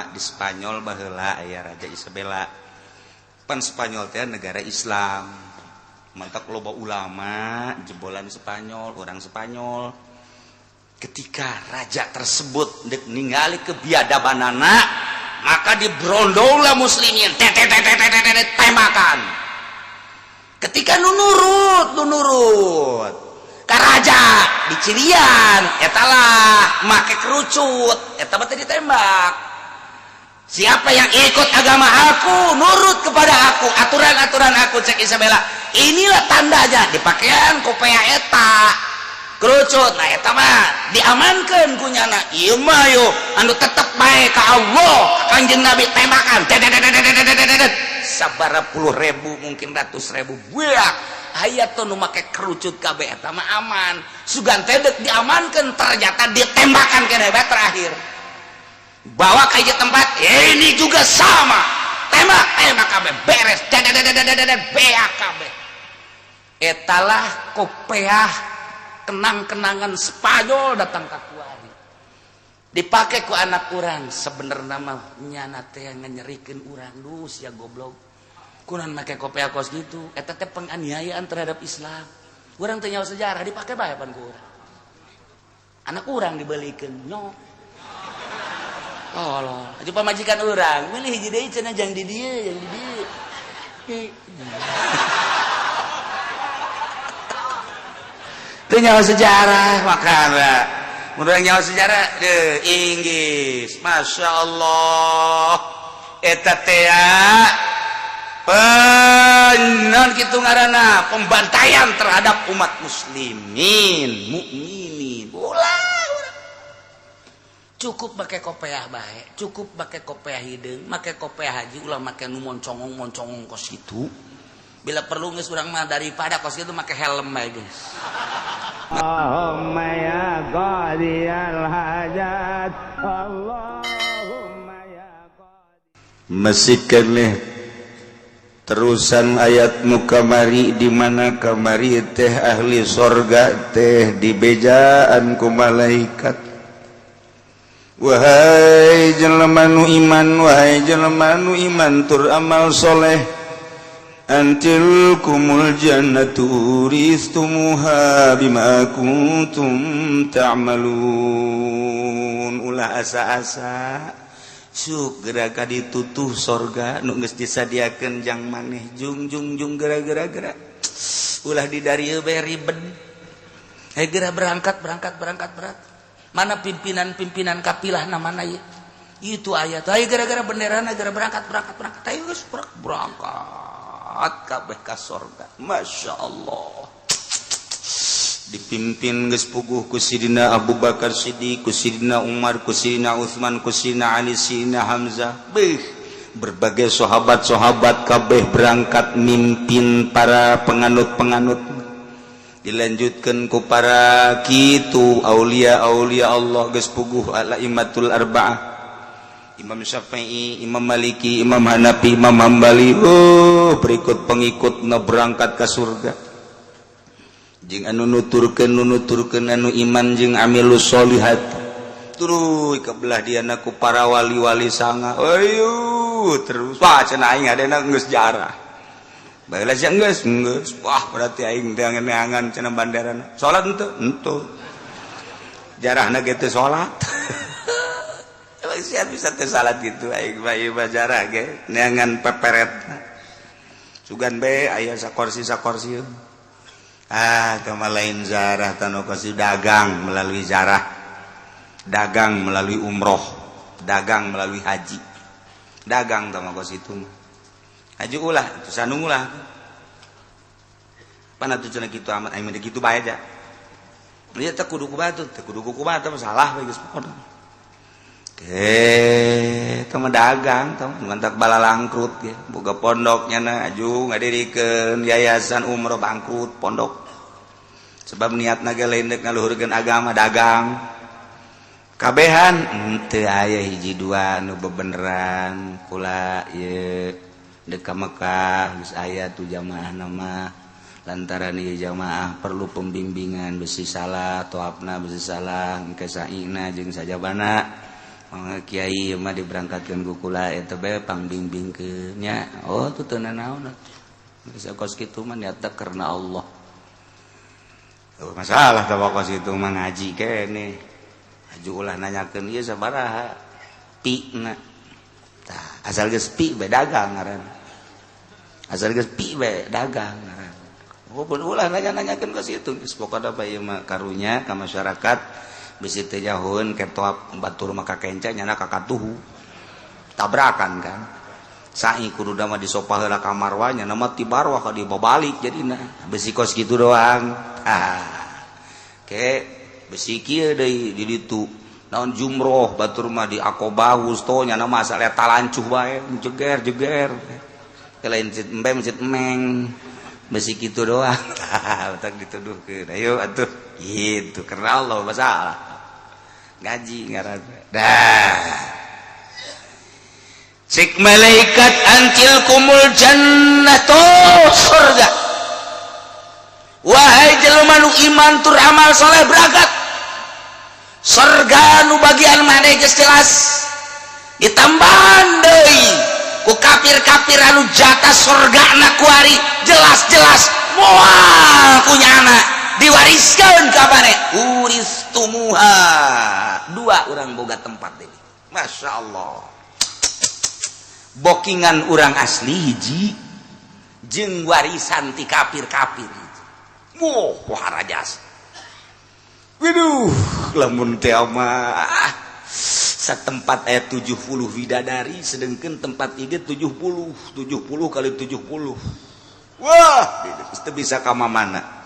di Spanyol baheula aya Raja Isabella. Pan Spanyol teh negara Islam. Mantak loba ulama jebolan Spanyol, orang Spanyol. Ketika raja tersebut ningali kebiadabanana, maka dibrondonglah muslimin, tembakan. Ketika nunurut ka raja dicirian, etalah make kerucut, eta teh ditembak. Siapa yang ikut agama aku, nurut kepada aku, aturan-aturan aku, cek Isabella, inilah tandanya di pakaian kopea eta kerucut. Nah eta mah diamankan kunyana, ieu mah yo anu tetep bae ka Allah, Kanjeng Nabi tembakan, sabaraha puluh ribu mungkin ratus ribu buak aya tuh nu make kerucut kabeh eta mah aman. Sugan teh diamankan, ternyata ditembakan keneh bae terakhir. Bawa ke tempat, ini juga sama, tembak kabeh beres, beak kabeh. Etalah kopeah kenang-kenangan Spanyol datang ke kuari, dipakai ku anak urang. Sebenarnya mah nyana teh nganyerikeun urang duh sia goblok, kunaon make kopeah kos gitu. Eta teh penganiayaan terhadap Islam. Urang teh nyawa sejarah dipakai bae pan ku urang. Anak urang dibelikeun nyok. Oh loh, aja pamajikan orang, milih hiji deui cenah jang di dieu, jang di dieu. Itu nyawa sejarah makana. Mun nyawa sejarah Inggris, Masya Allah. Eta teh non kitu ngaranna pembantaian terhadap umat muslimin, mukminin. Ulah. Cukup pakai kopeah bae, cukup pakai kopeah hideung, make kopeah haji, ulah make nu moncongong kos itu. Bila perlu geus urang mah daripada kos itu make helm bae geus. Allahumma ya qadiyal hajat, Allahumma ya qadi. Masih keneh terusan ayat kamari di mana kamari teh ahli sorga teh dibejaan ku malaikat. Wahai jelema nu iman, wahai jelema nu iman tur amal soleh, antil kumul jannatu uristumuha bima kuntum ta'malun. Ulah asa-asa suk geura ka ditutuh sorga nu geus disadiakeun jang maneh jung geura ulah di darieu bae ribet. Hayu geura berangkat berat. Mana pimpinan kapilah namana ieu? Itu ayat. Ayo gara-gara benderana gara berangkat. Ayo geus berangkat kabeh ka sorga. Masya Allah. Dipimpin geus puguh ku Sidina Abu Bakar Siddiq, ku Sidina Umar, ku Sidina Utsman, ku Sidina Ali, Sidina Hamzah. Berbagai sahabat-sahabat kabeh berangkat mimpin para penganut-penganut. Dilanjutkan ku para kitu aulia-aulia Allah geus puguh al-aimatul arba'ah, Imam Syafi'i, Imam Maliki, Imam Hanafi, Imam Hambali. Berikut pengikutna berangkat ke surga. Jeung anu nuturkeun anu iman jeung amilus sholihat. Tuluy ka belah diana ku para wali-wali sanga. Ayo terus wah cenah aing adena geus jarah. Baiklah siang geus, wah berarti aing teh ngeneangan cenah bandarana. Salat henteu. Jarahna ge teh salat. Emang sia bisa teh salat gitu aing mah jarah ge neangan peperet. Sugan bae aya sakorsi. Kama lain zarah tanu kasih dagang melalui zarah. Dagang melalui umroh, dagang melalui haji. Dagang tama kos itu mah. Haji ulah, terus anu ulah. Pana tujuan kitu amat aing mah kitu bae aja. Ieu teh kudu ku batu, salah we geus pokona. Tama dagang, tama ngantak balalangkrut ge. Boga pondoknya na aju ngadirikeun yayasan umroh bangkrut pondok. Sebab niatna ge lain deuk ngaluhurkeun agama dagang. Kabehan henteu aya hiji dua nu bebeneran kula ieu deuk ka Mekah geus aya tu jamaah nama lantaran ieu jamaah perlu pembimbingan besi salah toapna besi salah engke saina jeung sajabana Kiai mah diberangkatkeun ku kula eta bae pangbimbingkeun nya. Oh tuh teu nanaon. Bisa kos kitu mah niatna karena Allah. Tuh masalah teh kos kitu mah ngaji keneh. Aju ulah nanyakeun ieu sabaraha pina. Tah asal geus pi bae dagang ngaran. Asal geus pi bae dagang ngaran. Oh pun ulah nanya-nanyakeun kos kitu. Geus pokona bae ieu mah karunya ka masyarakat. Bisi teh jahun ketop batur maka kenca nyana kakatuhu tabrakan kan sai kudu mah disopah heula ka marwah nyana mah ti barwah ka dibabalik jadina bisi kos kitu doang ke bisi kieu deui di ditu naon jumroh batur mah di Aqobah wusto nyana mah asal eta lancuh bae jeger lain masjid emeng bisi kitu doang utak dituduhkeun ayo atuh gitu karena Allah masalah ngaji ngaran dah cik malaikat ancil kumul jannah surga wahai jelema nu iman tur amal soleh berangkat surga nu bagian maneh geus jelas ditambahan deui ku kafir-kafir anu jatah surgana ku ari jelas-jelas moal kunyana diwariskan ke maneh uristumuha dua orang boga tempat ini Masya Allah bokingan orang asli hiji jeung warisan ti kafir-kafir wah rajas widuh lamun teh mah satempat aya 70 widadari sedengkeun tempat ieu 70 kali 70 wah itu bisa ka mana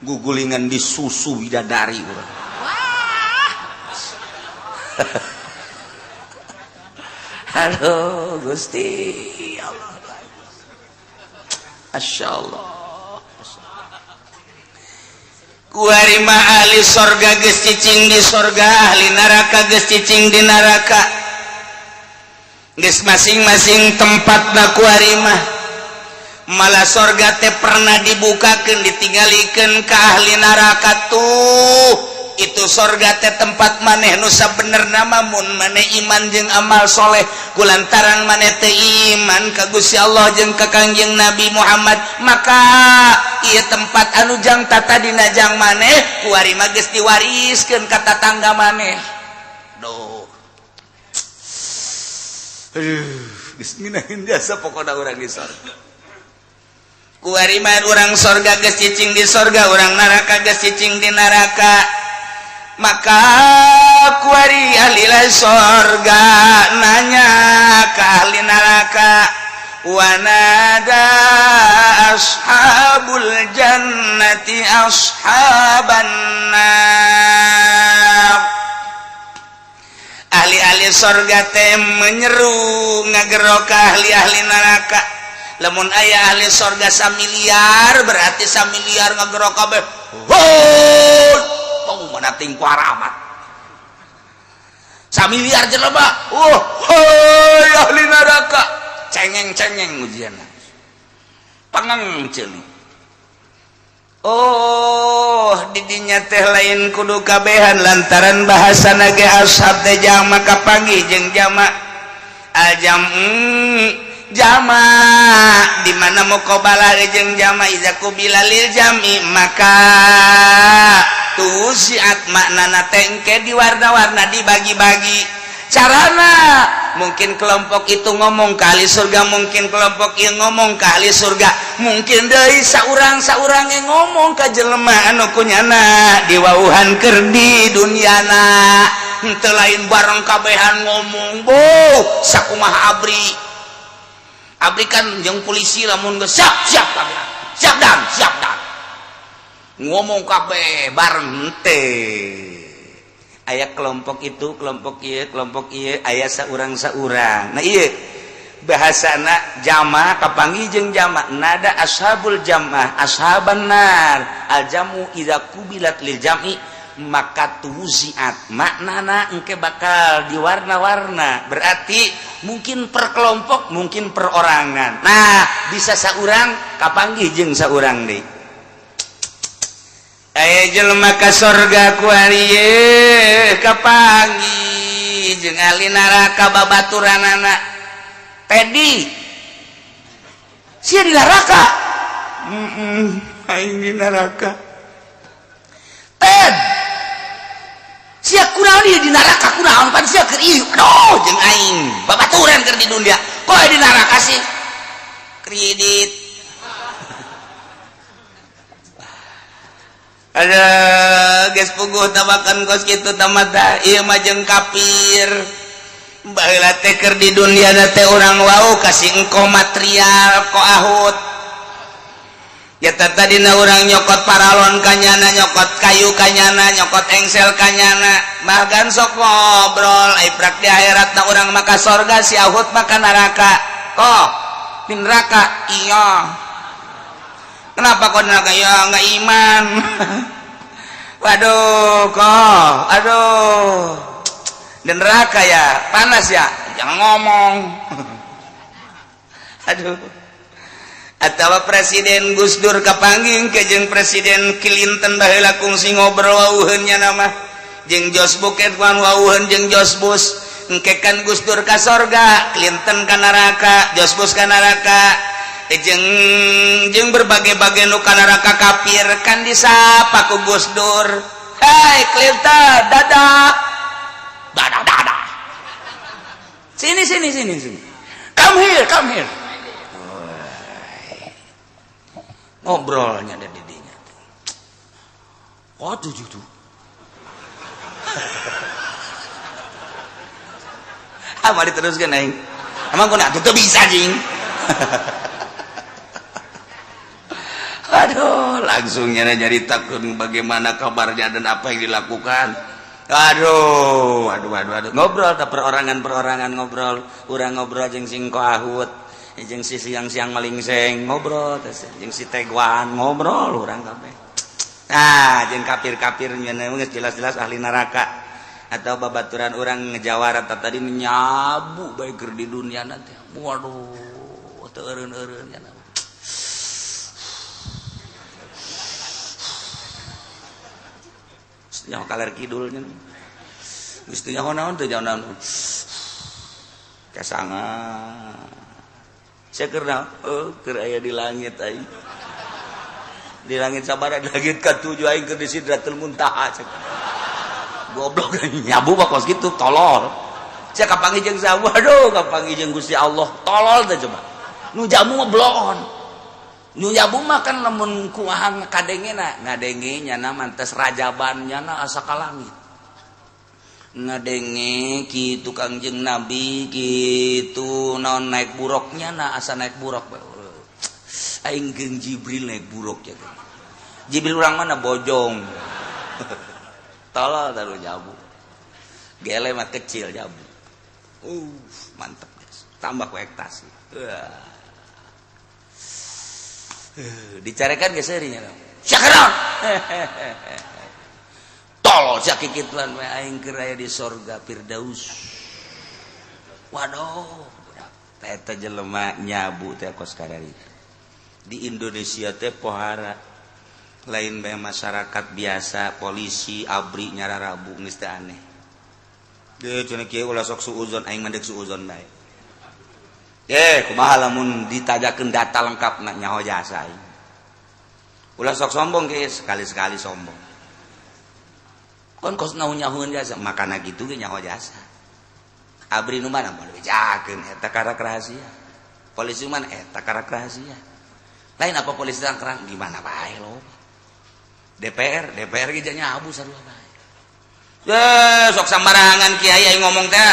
gugulingan di susu widadari urang. Halo Gusti Allah. Masyaallah. Kuari mah ahli sorga geus cicing di sorga, ahli neraka geus cicing di neraka. Geus masing-masing tempatna kuari mah. Malah sorga teh pernah dibukakeun ditinggalikeun ka ahli neraka tuh itu sorga teh tempat maneh nu sabenerna mun maneh iman jeung amal soleh kulantaran maneh teh iman ka Gusti Allah jeung ka Kangjeng Nabi Muhammad maka ieu tempat anu jang tata dina jang maneh kuari mah geus diwariskeun ka tatangga maneh doh geus minahin jasa pokona urang di sorga kuari mah urang sorga geus cicing di sorga urang neraka geus cicing di neraka maka kuari ahli sorga nanya ka ahli neraka wanada ashabul jannati ashaban nar ahli-ahli sorga teh menyeru ngagero ka ahli-ahli neraka lamun aya ahli sorga samiliar berarti samiliar ngagero kabeh tong mana ting ku haramat samiliar jelema ahli neraka cengeng-cengeng ujian pangang ceuli didinya teh lain kudu kabehan lantaran bahasana ge ashab teh jama kapanggih jeung jama aljam jama di mana muqabalah jeung jama iza qubila lil jami maka tusiat maknana tengke diwarna-warna dibagi-bagi carana mungkin kelompok itu ngomong ke ahli surga mungkin kelompok ieu ngomong ke ahli surga mungkin deui saurang-saurang yang ngomong ka jelema anu kunyana diwauhan keur di dunyana henteu lain bareng kabehan ngomong bo sakumaha abri kan jeung polisi lamun geus siap kabeh siap dan ngomong kabeh bareng teh aya kelompok itu kelompok ieu aya saurang-saurang nah ieu bahasana jama kapanggih jeung jama nada ashabul jamaah ashaban nar aljamu idza kubilat lil jam'i maka tuziat maknana engke bakal diwarna-warna berarti mungkin per kelompok mungkin perorangan nah bisa saurang kapanggih jeung saurang deui aya jelema ka sorga ku ari kapanggih jeung ahli neraka babaturan anak Teddy sia di neraka aing di neraka Ted sia kunaon di neraka kunaon pan sia keur ieu aduh jeung aing babaturan keur di dunia kok di neraka sih kredit ada geus puguh tabakan kos kitu tamata ieu mah jeung kafir baheula teh keur di dunia teh urang wau kasih engko material ko ahut ya tadina urang nyokot paralon kanyana nyokot kayu kanyana nyokot engsel kanyana bahkan sok ngobrol ai prak di akhiratna urang maka sorga si ahut maka neraka kok di neraka iya kenapa kok neraka ya nggak iman waduh kok aduh dan neraka ya panas ya jangan ngomong aduh atau Presiden Gus Dur kapanggih ke jeung Presiden Clinton baheula kungsi ngobrol wauheunnya nama jeung George Bush wauheun jeung George Bush engkekan Gus Dur ka sorga Clinton ka neraka George Bush ka neraka jeung berbagai-bagai nu ka neraka kafir kan disapa ku Gus Dur hai Clinton dadah dadah sini come here ngobrolnya ada didinya waduh gitu apa diteruskan aing emang kau nak tutup bisa jing aduh langsungnya nyaritakeun bagaimana kabarnya dan apa yang dilakukan aduh ngobrol tak perorangan ngobrol urang ngobrol jeung sing ko ahut jeung si siang-siang malingseng ngobrol jeung si Tegwan ngobrol urang kabeh nah jeung kafir-kafir geus jelas-jelas ahli neraka atau babaturan urang ngejawara tadi nyabu bae keur di dunia nanti waduh teu eureun-eureun nya nyaho kaler kidulnya geus teu nyaho naon kasanga saya kira keur aya di langit aing di langit sabaraha di langit ka-7 aing keur di Sidratul Muntaha goblok nyabu bakos gitu tolol saya kapanggih jeung saha waduh kapanggih jeung Gusti Allah tolol teh coba nu jamu mah bloon nu jamu mah kan lamun kumaha kadengena ngadenge nya na mantes rajaban nya na asa ka langit ngadenge kitu Kangjeng Nabi kitu naon naik buruknya na asa naik buruk aing jeung Jibril naik buruk ya Jibril urang mana bojong tolol taruh jabu gele mah kecil jabu mantep guys tambah ku ekstasi dicarekan geus seurinya syakaron tolol sakikitlan we aing keur aya di sorga Firdaus waduh eta jelema nyabu teh kos kadari di Indonesia teh pohara lain bae masyarakat biasa polisi abri nyararabu geus teh aneh ge cenah kieu ulah sok suuzon aing mandek suuzon bae kumaha lamun ditajakeun data lengkapna nyaho jasa aing ulah sok sombong ge sekali-sekali sombong kon kos nyahoeun jasa makana gitu ge nyaho jasa abri nu mana moal bejakeun eta karak rahasia polisi mana eta karak rahasia lain apa polisi tangkrang di mana bae lo DPR ge nyabu sarua bae sok sambarangan kiai aing ngomong teh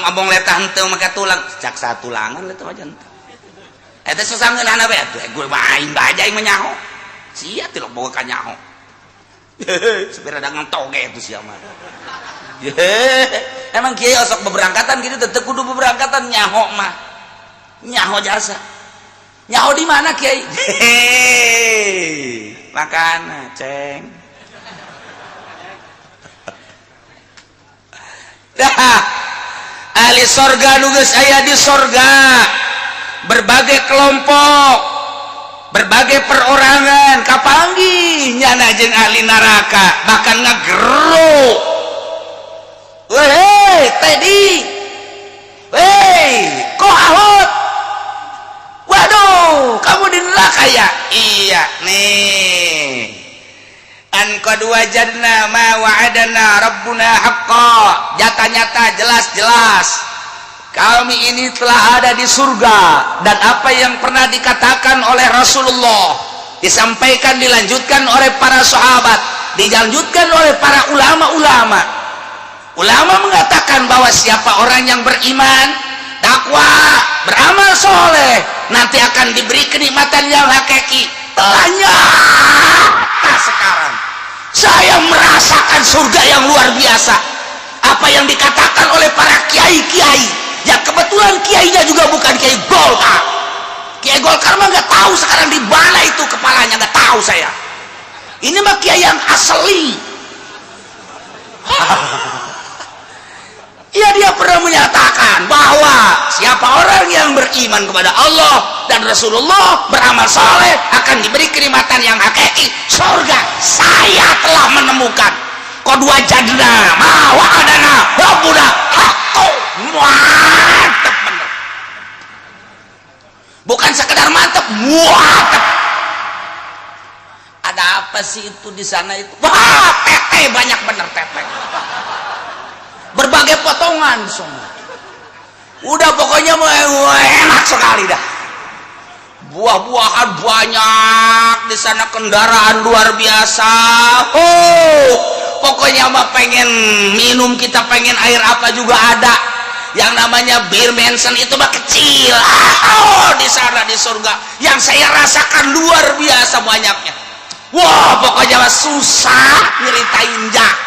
abong letah henteu make tulang cak satulangan letah aja henteu eta sasangeunana bae atuh gue main baja aing menyaho sia teh boga ka nyaho sepeda dagang toge itu siapa emang kiai osok beberangkatan gitu tetep kudu beberangkatan nyaho mah nyaho jasa nyaho di mana kiai makan ceng dah ahli sorga nu geus aya di sorga berbagai kelompok berbagai perorangan kapanggih nyana jeung ahli neraka bahkan ngageruk Weh Teddy, weh kok ahot, waduh kamu di neraka ya? Iya nih, an qad wajadna ma wa'adana rabbuna haqqa, nyata-nyata jelas-jelas kami ini telah ada di surga, dan apa yang pernah dikatakan oleh Rasulullah disampaikan, dilanjutkan oleh para sahabat, dilanjutkan oleh para ulama-ulama. Ulama mengatakan bahwa siapa orang yang beriman, takwa, beramal soleh, nanti akan diberi kenikmatan yang hakiki. Telah nyata sekarang saya merasakan surga yang luar biasa. Apa yang dikatakan oleh para kiai-kiai, yang kebetulan kiainya juga bukan Kiai Golkar. Kiai Golkar mah nggak tahu sekarang di mana itu kepalanya, nggak tahu saya. Ini mah kiai yang asli. Ya, dia pernah menyatakan bahwa siapa orang yang beriman kepada Allah dan Rasulullah, beramal soleh, akan diberi kenikmatan yang hakiki, surga. Saya telah menemukan qad wajadna ma wa'adana rabbuna haqqo. Mantap bener, bukan sekedar mantap, mantap. Ada apa sih itu di sana itu? Wah, tete banyak bener, tete berbagai potongan semua. Udah pokoknya enak sekali dah. Buah-buahan banyak di sana, kendaraan luar biasa. Oh, pokoknya mah pengen minum, kita pengen air apa juga ada. Yang namanya bir Manson itu mah kecil. Oh, di sana di surga yang saya rasakan luar biasa banyaknya. Wah, pokoknya mah susah nyeritainnya.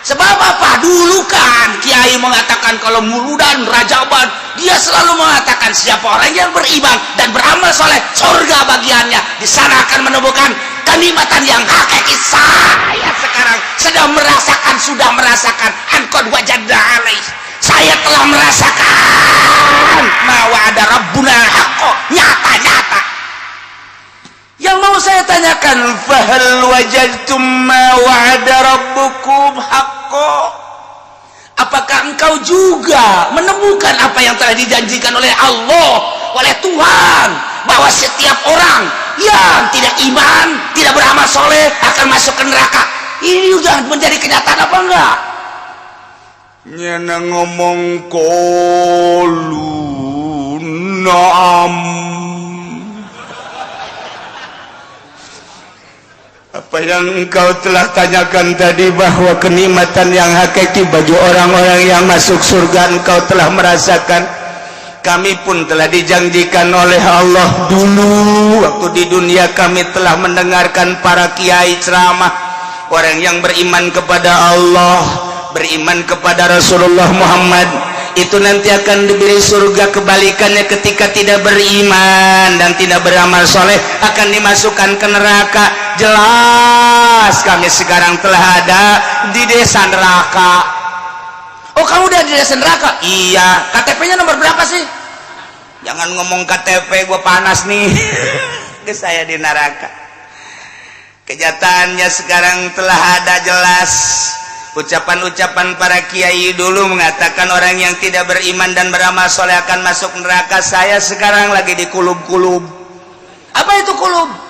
Sebab apa? Dulu kan kiai mengatakan kalau Muludan Rajaban, dia selalu mengatakan siapa orang yang beriman dan beramal soleh, surga bagiannya. Di sana akan menemukan kenikmatan yang hakiki. Saya sekarang sedang merasakan, sudah merasakan an qad wajadna alaih. Saya telah merasakan ma wa'ada rabbuna haqqo, nyata-nyata. Yang mau saya tanyakan, fahal wajadtum ma wa'ada rabbukum haqqo? Apakah engkau juga menemukan apa yang telah dijanjikan oleh Allah, oleh Tuhan, bahwa setiap orang yang tidak iman, tidak beramal soleh akan masuk ke neraka? Ini sudah menjadi kenyataan apa enggak? Nyana ngomong qalu na'am. Apa yang engkau telah tanyakan tadi, bahwa kenikmatan yang hakiki bagi orang-orang yang masuk surga engkau telah merasakan. Kami pun telah dijanjikan oleh Allah dulu waktu di dunia. Kami telah mendengarkan para kiai ceramah, orang yang beriman kepada Allah, beriman kepada Rasulullah Muhammad, itu nanti akan diberi surga. Kebalikannya, ketika tidak beriman dan tidak beramal soleh akan dimasukkan ke neraka. Jelas kami sekarang telah ada di desa neraka. Oh, kamu udah di desa neraka? Iya. KTP-nya nomor berapa sih? Jangan ngomong KTP, gua panas nih. Saya di neraka. Kenyataannya sekarang telah ada jelas. Ucapan-ucapan para kiai dulu mengatakan orang yang tidak beriman dan beramal soleh akan masuk neraka. Saya sekarang lagi di kulub-kulub. Apa itu kulub?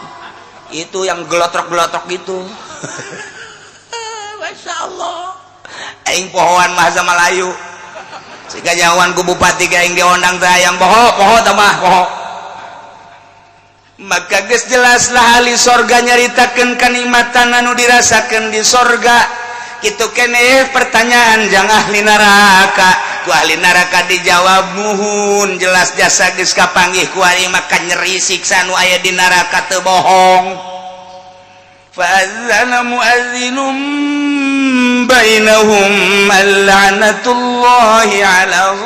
Itu yang gelotrok-gelotrok gitu. Masya Allah. Aing pohoan mah sama Melayu. Sehingga jawan ku bupati ka aing diondang teh yang poho tambah poho. Maka geus jelaslah ahli sorga nyaritakeun kanikmatan anu dirasakeun di sorga. Kitu keneh pertanyaan jang ahli neraka. Ku ahli neraka dijawab muhun, jelas jasa geus kapanggih ku ari maka nyeri siksa nu aya di neraka teu bohong. Fa'adzana mu'adzinum bainahum la'natullahi 'alal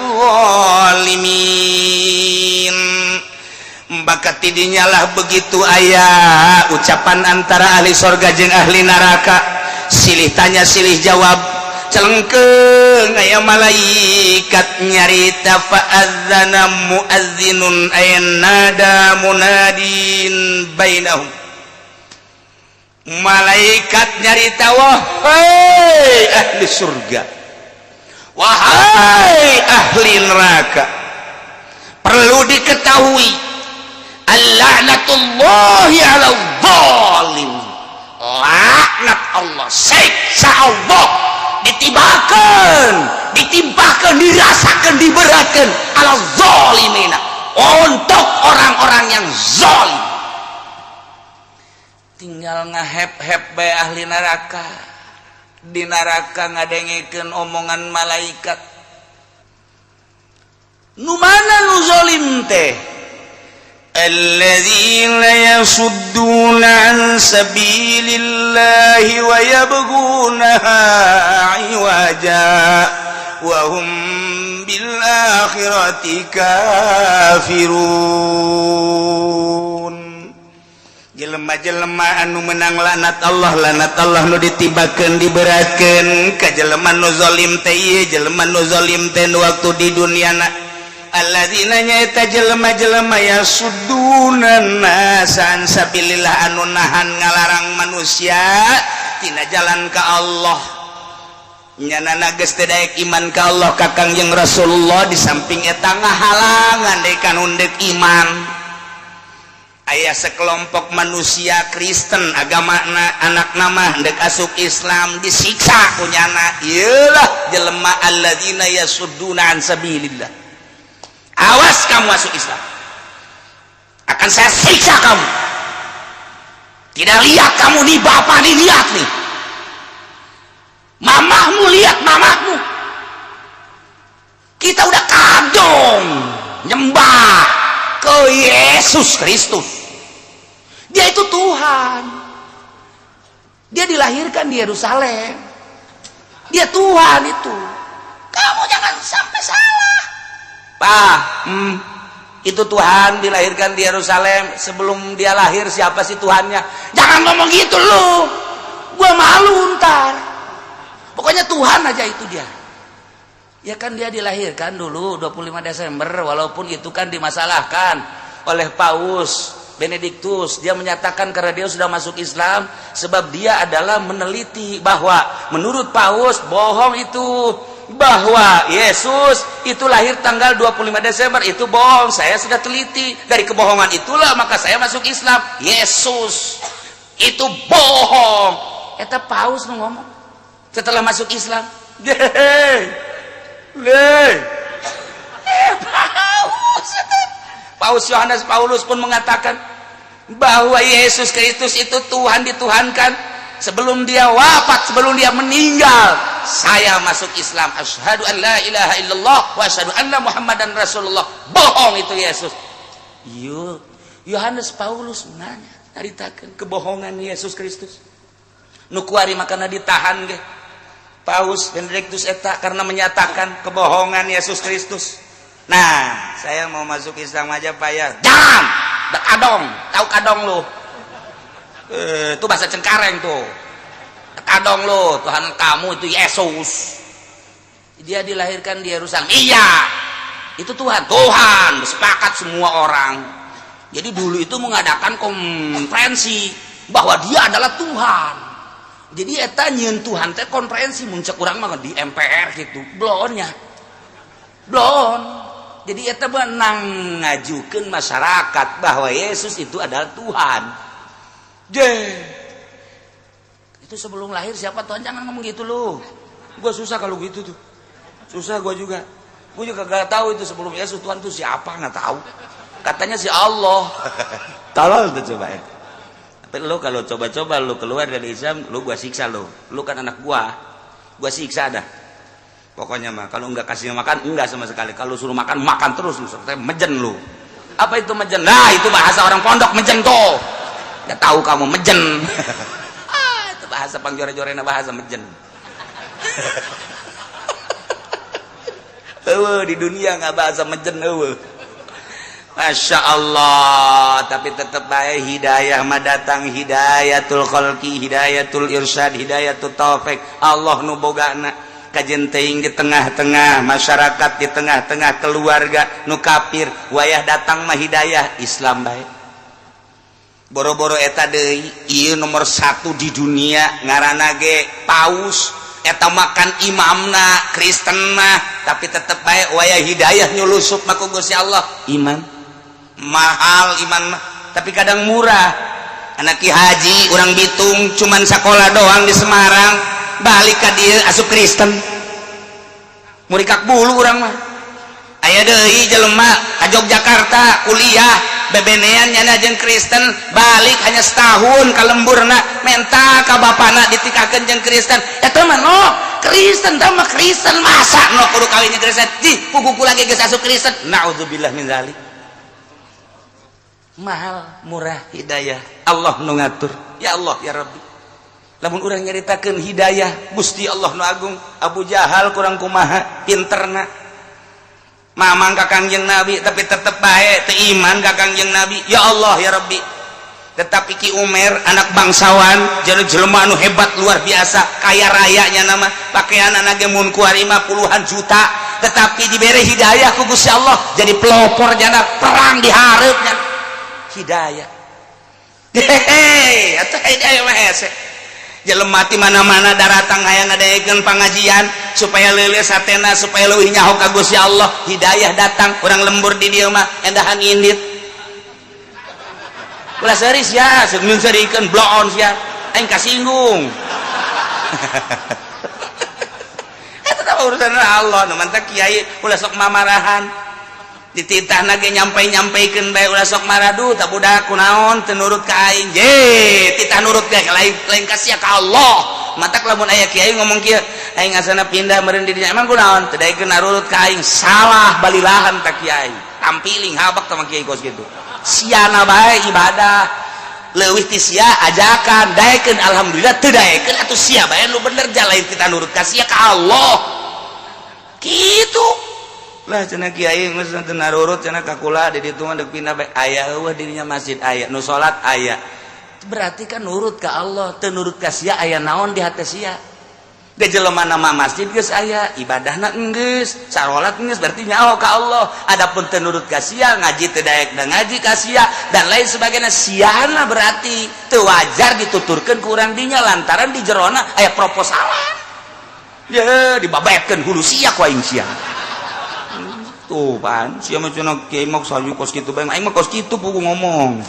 zalimin. Maka tidinya lah begitu aya ucapan antara ahli sorga jeung ahli neraka. Silih tanya silih jawab, celengkeung aya malaikat nyarita. Fa'adzana mu'adzinun ayanada munadin bainahum. Malaikat nyarita, wahai ahli surga, wahai ahli neraka, perlu diketahui al-la'natullahi 'ala zalim, laknat Allah, siksa Allah ditimpakan, dirasakan, diberatkan ala zalimina, untuk orang-orang yang zalim. Tinggal ngahep-hep bae ahli neraka. Di neraka ngadengikeun omongan malaikat. Nu mana nu zalim teh? Alladzina yasudduna an sabilillahi wa yabghunaha 'iwaja wa hum bil akhirati kafirun. Jelema-jelema anu menang lanat Allah nu ditibakeun diberatkeun ka jelema nu zalim teh ieu jelema nu zalim teh waktu di duniana. Alladzina nyaeta jelema-jelema yasudduna nasan sabilillah anu nahan ngalarang manusia tina jalan ka Allah. Nyanana geus teu daek iman ka Allah ka Kangjeng Rasulullah, di samping eta ngahalangan deui kanu deuk iman. Aya sekelompok manusia Kristen agamana anak nama hendak asup Islam disiksa kunyana. Ieulah jelema alladzina yasudduna an sabilillah. Awas kamu masuk Islam, akan saya siksa kamu. Tidak lihat kamu nih, bapak nih, lihat nih, mamahmu, lihat mamahmu. Kita udah kadung nyembah ke Yesus Kristus. Dia itu Tuhan. Dia dilahirkan di Yerusalem. Dia Tuhan itu. Kamu jangan sampai salah. Pak, itu Tuhan dilahirkan di Yerusalem. Sebelum dia lahir siapa sih Tuhannya? Jangan ngomong gitu lu. Gua malu ntar. Pokoknya Tuhan aja itu dia. Ya kan dia dilahirkan dulu 25 Desember, walaupun itu kan dimasalahkan oleh Paus Benediktus. Dia menyatakan karena dia sudah masuk Islam, sebab dia adalah meneliti bahwa menurut Paus bohong itu, bahwa Yesus itu lahir tanggal 25 Desember itu bohong. Saya sudah teliti, dari kebohongan itulah maka saya masuk Islam. Yesus itu bohong. Eta Paus ngomong setelah masuk Islam. Paus Yohanes Paulus pun mengatakan bahwa Yesus Kristus itu Tuhan dituhankan. Sebelum dia wafat, sebelum dia meninggal, saya masuk Islam. Asyhadu an la ilaha illallah wa asyhadu anna Muhammadan Rasulullah. Bohong itu Yesus. Yohanes Paulus nanya, naritakeun kebohongan Yesus Kristus. Nu kuari makana ditahan ge Paus Benediktus eta karena menyatakan kebohongan Yesus Kristus. Nah, saya mau masuk Islam aja Pak ya. Jangan. Dak kadong, tahu kadong lu. Itu bahasa Cengkareng tuh. Kadong lo, Tuhan kamu itu Yesus. Dia dilahirkan di Yerusalem. Iya, itu Tuhan. Tuhan, sepakat semua orang. Jadi dulu itu mengadakan konferensi bahwa dia adalah Tuhan. Jadi eta nyeun Tuhan teh konferensi muncak urang mah di MPR gitu. Blonnya. Blon. Jadi eta menang ngajukeun masyarakat bahwa Yesus itu adalah Tuhan. Itu sebelum lahir siapa Tuhan? Jangan ngomong gitu lu. Gue susah kalau gitu tuh. Susah gue juga. Gue juga gak tahu itu sebelum Yesus Tuhan tuh siapa, nggak tahu. Katanya si Allah. Tolol tuh coba ya. Tapi lu kalau coba-coba lu keluar dari Islam, lu gue siksa lu. Lu kan anak gue siksa dah. Pokoknya mah kalau nggak kasih makan enggak sama sekali. Kalau suruh makan makan terus lu. Sampai mejen lu. Apa itu mejen? Nah itu bahasa orang pondok mejen tuh. Gak tahu kamu mejen. Itu bahasa pangjore-jorena bahasa mejen. Di dunia nggak bahasa mejen. Masya Allah. Tapi tetap baik hidayah mah datang, hidayatul khalqi, hidayatul irsyad, hidayatul taufik. Allah nu bogana kajen teuing di tengah-tengah masyarakat, di tengah-tengah keluarga nu kafir, wayah datang mah hidayah Islam baik. Boro-boro eta deui ieu nomor 1 di dunia ngaranna ge Paus eta makan imamna Kristen mah tapi tetep bae waya hidayah nyulusup mah ku Gusti Allah iman mahal iman mah tapi kadang murah anak Ki Haji urang Bitung cuman sekolah doang di Semarang balik ka dieu asup Kristen murikak bulu urang mah aya deui jelema ka Yogyakarta kuliah bebenean nyana jeung Kristen balik hanya setahun ka lemburna menta ka bapana ditikakeun jeung Kristen eta mah no Kristen tah mah Kristen masa no kudu kawin jeung Kristen di puguku lagi geus asup Kristen naudzubillah min zalik mahal murah hidayah Allah nu ngatur ya Allah ya Rabbi lamun urang nyaritakeun hidayah Gusti Allah nu agung Abu Jahal kurang kumaha pinterna mamang ka Kangjeng Nabi tapi tetep bae teu iman ka Kangjeng Nabi ya Allah ya Rabbi tetapi Ki Umer anak bangsawan jadi jelema anu hebat luar biasa kaya rayanya nama pakaian anak mun kuari 50-an juta tetapi dibere hidayah ku Gusti Allah jadi pelopor jana perang di hareupnya hidayah hehehe atuh hidayah mah hese jelema ti mana-mana daratang hayang ngadaekeun pangajian supaya leuleus hatena supaya leuwih nyaho ka Gusti Allah hidayah datang urang lembur di dieu mah endahan indit ulah seuris ya seun serikeun bloon sia aing kasinggung eta teh urusan Allah nu mantap kiai ulah sok mamarahan dititahna ge nyampai-nyampaikeun bae ulah sok maradu tah budak kunaon teu nurut ka aing je titah nurut ge lain ka sia ka Allah matak lamun aya kiai ngomong kieu aing asana pindah meureun di dinya emang kunaon teu daekeun nurut ka aing salah balilahan ta kiai tampiling habak sama kiai kos kitu siana bae ibadah leuwih ti sia ajakan daekeun alhamdulillah teu daekeun atuh sia bae nu bener jalain kita nurut ka sia ka Allah kitu lah cenah kiai geus teu narurut cenah kakula di ditu mah deuk pindah bae aya eueuh dirinya masjid aya nu salat aya berarti kan nurut ka Allah teu nurut ka sia aya naon di hate sia da jelema nama masjid geus aya ibadahna geus salat geus berarti nyaho ka Allah adapun teu nurut ka sia ngaji teu daek da ngaji ka sia dan lain sebagainya siana berarti teu wajar dituturkeun ku urang dinya lantaran di jerona aya proposalan ya dibabaetkeun hulu sia ku aing sia tuh pan sia mah cenah kiai mah sayu kos kitu bae aing mah kos kitu pugu ngomong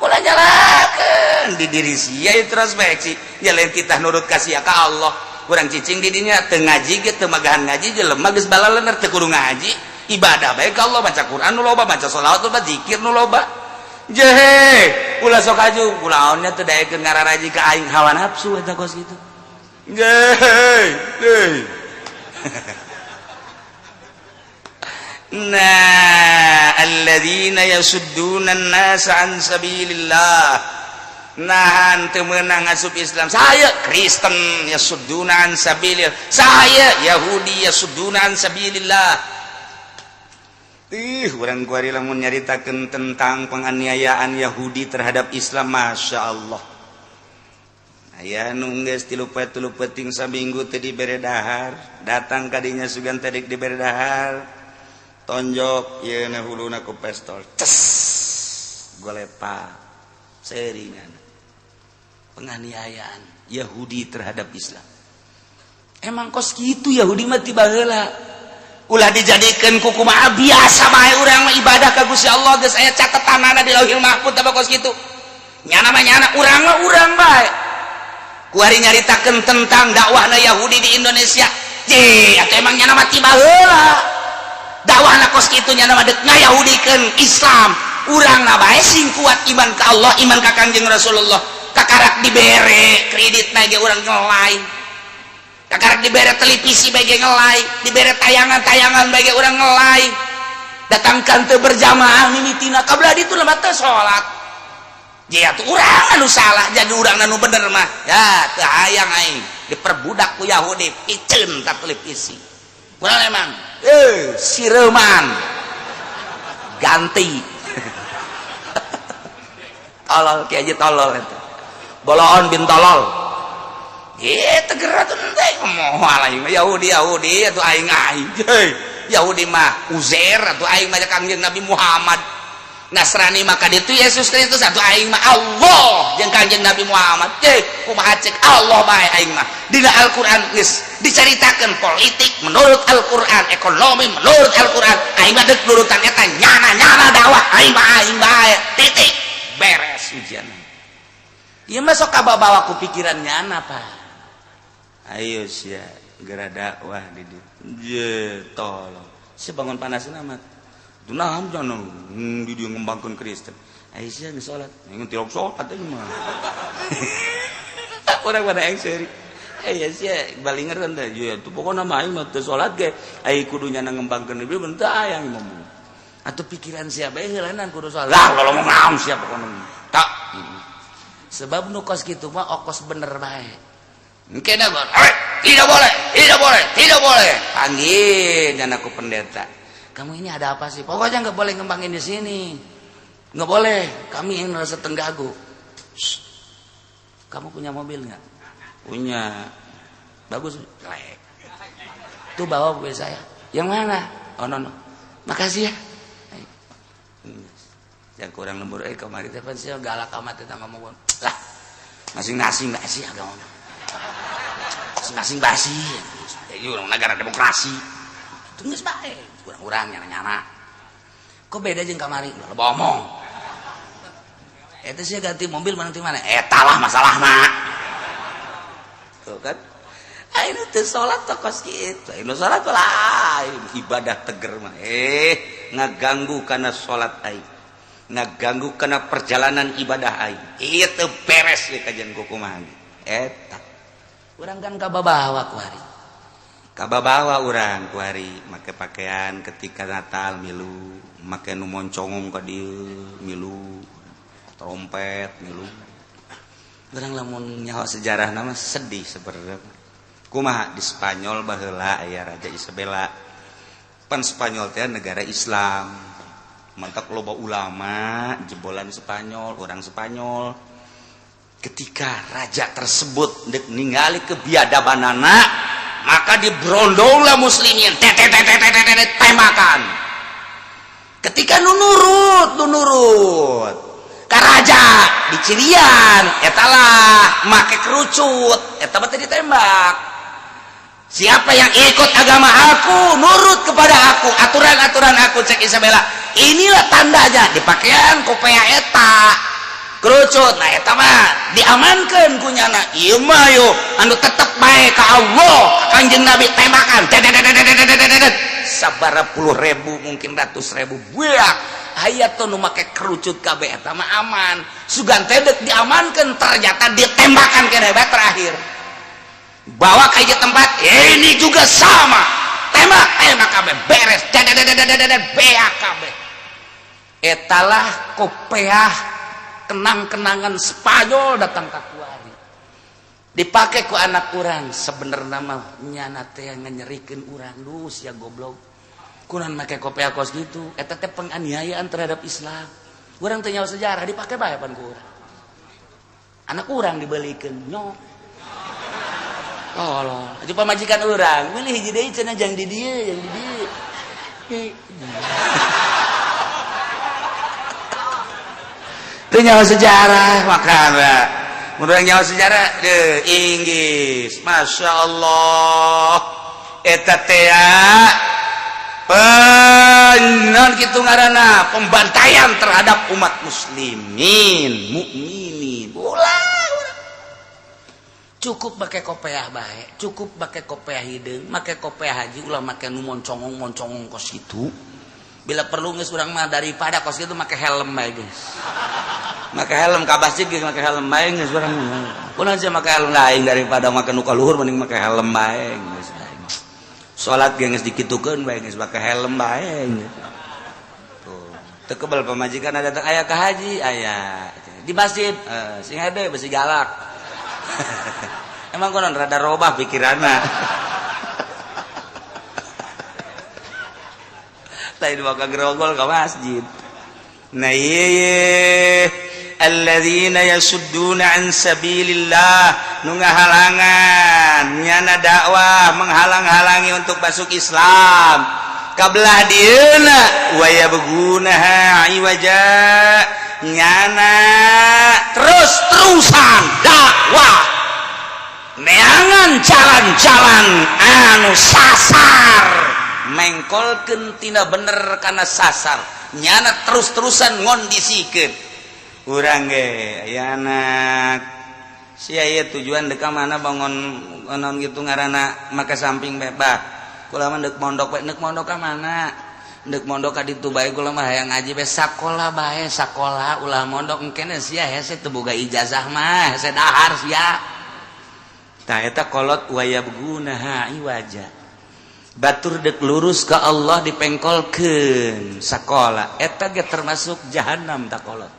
ulah nyalakeun di diri sia introspeksi ya lain titah nurut ka sia ka Allah urang cicing di dinya teu ngaji ge teu magahan ngaji jelema geus balaleuneur teu kudu ngaji ibadah bae ka Allah baca Quran nu loba baca shalawat nu loba zikir nu loba jehe ulah sok aju kunaonnya teu daekeun ngararaji ka aing hawa nafsu eta kos kitu jehe deui nah alladzina yasudduna an-nasa an sabilillah nahan teu meunang asup Islam saya Kristen yasudduna an sabilillah saya Yahudi yasudduna an sabilillah urang kuari lamun nyaritakeun tentang penganiayaan Yahudi terhadap Islam Masya Allah aya nu geus 3 ting saminggu teu dibere dahar datang ka dinya sugan teh dibere dahar tonjok yeuna huluna ku pistol ces golepa seringan penganiayaan Yahudi terhadap Islam emang kos kitu Yahudi mah ti baheula ulah dijadikeun ku kumaha biasa bae urang mah ibadah ka Gusti Allah geus aya catetanana di Lauhil Mahfuz teh kos kitu nyana mah nyana urang mah urang bae kuari nyaritakeun tentang dakwahna Yahudi di Indonesia je atuh emang nyana mah ti baheula dakwahna kos kitu nyana mah deuk ngayahudikeun Islam urangna bae sing kuat iman ka Allah iman ka Kangjeng Rasulullah kakarak dibere kreditna ge urang ngelai kakarak dibere televisi bage ngelai dibere tayangan-tayangan bage urang ngelai datangkan teu berjamaah mimitina kablah ditu lemah teu salat je atuh urang anu salah jadi urang anu bener mah ya teu hayang aing diperbudak ku Yahudi piceun ta televisi kurang emang sireman ganti tolol kiai aja tolol itu boloon bin tolol gitu gerak tuh nanti ngomong aing Yahudi atau aing Yahudi mah Uzair atau aing mah Kangjeng Nabi Muhammad Nasrani maka ditu Yesus Kristus satu aing mah Allah jeung Kanjeng Nabi Muhammad kumaha cek Allah bae aing mah dina Al-Qur'an geus diceritakeun politik menurut Al-Qur'an ekonomi menurut Al-Qur'an aing mah deuk nurutan eta nyana dakwah aing bae titik beres ujian ieu mah sok kabawa ku pikiran nyana Pak ayo sia gara dakwah di dieu ye tolong si bangun panas amat dunam jangan di dia ngembangkan Kristen. Aisyah nggak sholat, ingin tiap sholat aja mah. Orang pada yang seri. Aisyah balinger kan dah, ya tu pokoknya mah aing mah sholat ke, aing kudunya ngembangkan Nabi bentar ayang ngomong. Atau pikiran siapa yang lain kudu sholat. Lah kalau mau naon siapa pokoknya tak. Sebab nukos gitu mah okos bener baik. Mungkin apa? Tidak boleh. Panggil dan aku pendeta. Kamu ini ada apa sih? Pokoknya nggak boleh ngembangin di sini. Nggak boleh. Kami yang merasa tenggagu. Kamu punya mobil nggak? Punya. Bagus. Tuh bawa mobil saya. Yang mana? Oh no. Makasih ya. Yang kurang lembur. Kemarin telepon sih galak amat kita ngomong. Lah. Masing-masing nggak sih agama. Masing-masing basi. Ini orang negara demokrasi. Itu nggak sebaik. Kurang-kurang nyana-nyana kok beda jeung kamari lo omong eta sih ganti mobil nanti mana eta lah masalahna tuh kan ayeuna teu salat tokos kitu ayeuna salat lain ibadah teger mah ngaganggu kana salat aing ngaganggu kana perjalanan ibadah aing ieu teu beres ye kajian kumaha eta urang kan kababawa ku hari kababawa urang kuari make pakaian ketika Natal milu make nu moncongong ka dieu milu trompet milu urang lamun nyaho sejarah nama sedih sebenarnya kumaha di Spanyol baheula aya Raja Isabella pan Spanyol teh negara Islam mantak loba ulama jebolan Spanyol orang Spanyol ketika raja tersebut dek ningali kebiadabanana maka dibrondonglah muslimin temakan ketika nunurut ka raja dicirian etalah make kerucut eta teh ditembak siapa yang ikut agama aku nurut kepada aku aturan-aturan aku cek Isabella inilah tandanya di pakaian kopea eta kerucut nah eta mah diamankeun ku nyana ieu mah yo anu tetep bae ka Allah Kanjeng Nabi tembakan sabaraha puluh ribu mungkin ratus ribu buak aya tuh nu make kerucut kabeh eta mah aman sugan teh diamankeun ternyata ditembakan keneh bae terakhir bawa ka ieu tempat ini juga sama tembak kabeh beres beak kabeh etalah kopeah kenang-kenangan Spanyol datang ke kuari dipakai ku anak urang sebenarnya mah nyana teh nganyerikeun urang duh sia goblok kunaon make kopea kos gitu eta teh penganiayaan terhadap Islam urang teh nyawa sejarah dipakai bae pan ku urang anak urang dibelikeun nyok tolol atuh pamajikan urang milih hiji deui cenah jang di dieu itu nyawa sejarah makanya menurut nyawa sejarah Inggris Masya Allah eta teh non kitu ngaranna pembantaian terhadap umat muslimin mukminin ulah cukup pakai kopiah bae cukup pakai kopiah hideung make kopiah haji ulah make nu moncongong kos kitu bila perlu geus urang mah daripada kos kitu make helm bae geus make helm ka masjid geus make helm bae geus urang kunaon sih make helm lain daripada make nu ka luhur mending make helm bae geus salat geus dikitukeun bae geus make helm bae tuh teu kebal pamajikan datang aya ka haji aya di masjid sing hede besi galak emang konon rada robah pikiranna lain bakal gerogol ke masjid nah iya alladzina yasudduna an sabilillah nu ngahalangan nyana dakwah menghalang-halangi untuk masuk Islam kabelah dieuna waya begunaha iwaja nyana terus-terusan dakwah neangan jalan-jalan anu sasar mengkolkeun tina bener kana sasar nyana terus-terusan ngondisikeun urang ge aya anak sia ieu tujuan dek ka mana bangun naon gitu ngaranna maka samping bae bah kula mah deuk mondok bae deuk mondok ka mana deuk mondok ka ditu bae kula mah hayang ngaji bae sakola bae sakola ulah mondok engkene sia hese teu boga ijazah mah hese dahar sia tah eta kolot waya begunaha iwaja batur deuk lurus ka Allah dipengkolkeun sakola eta ge termasuk jahanam tak kolot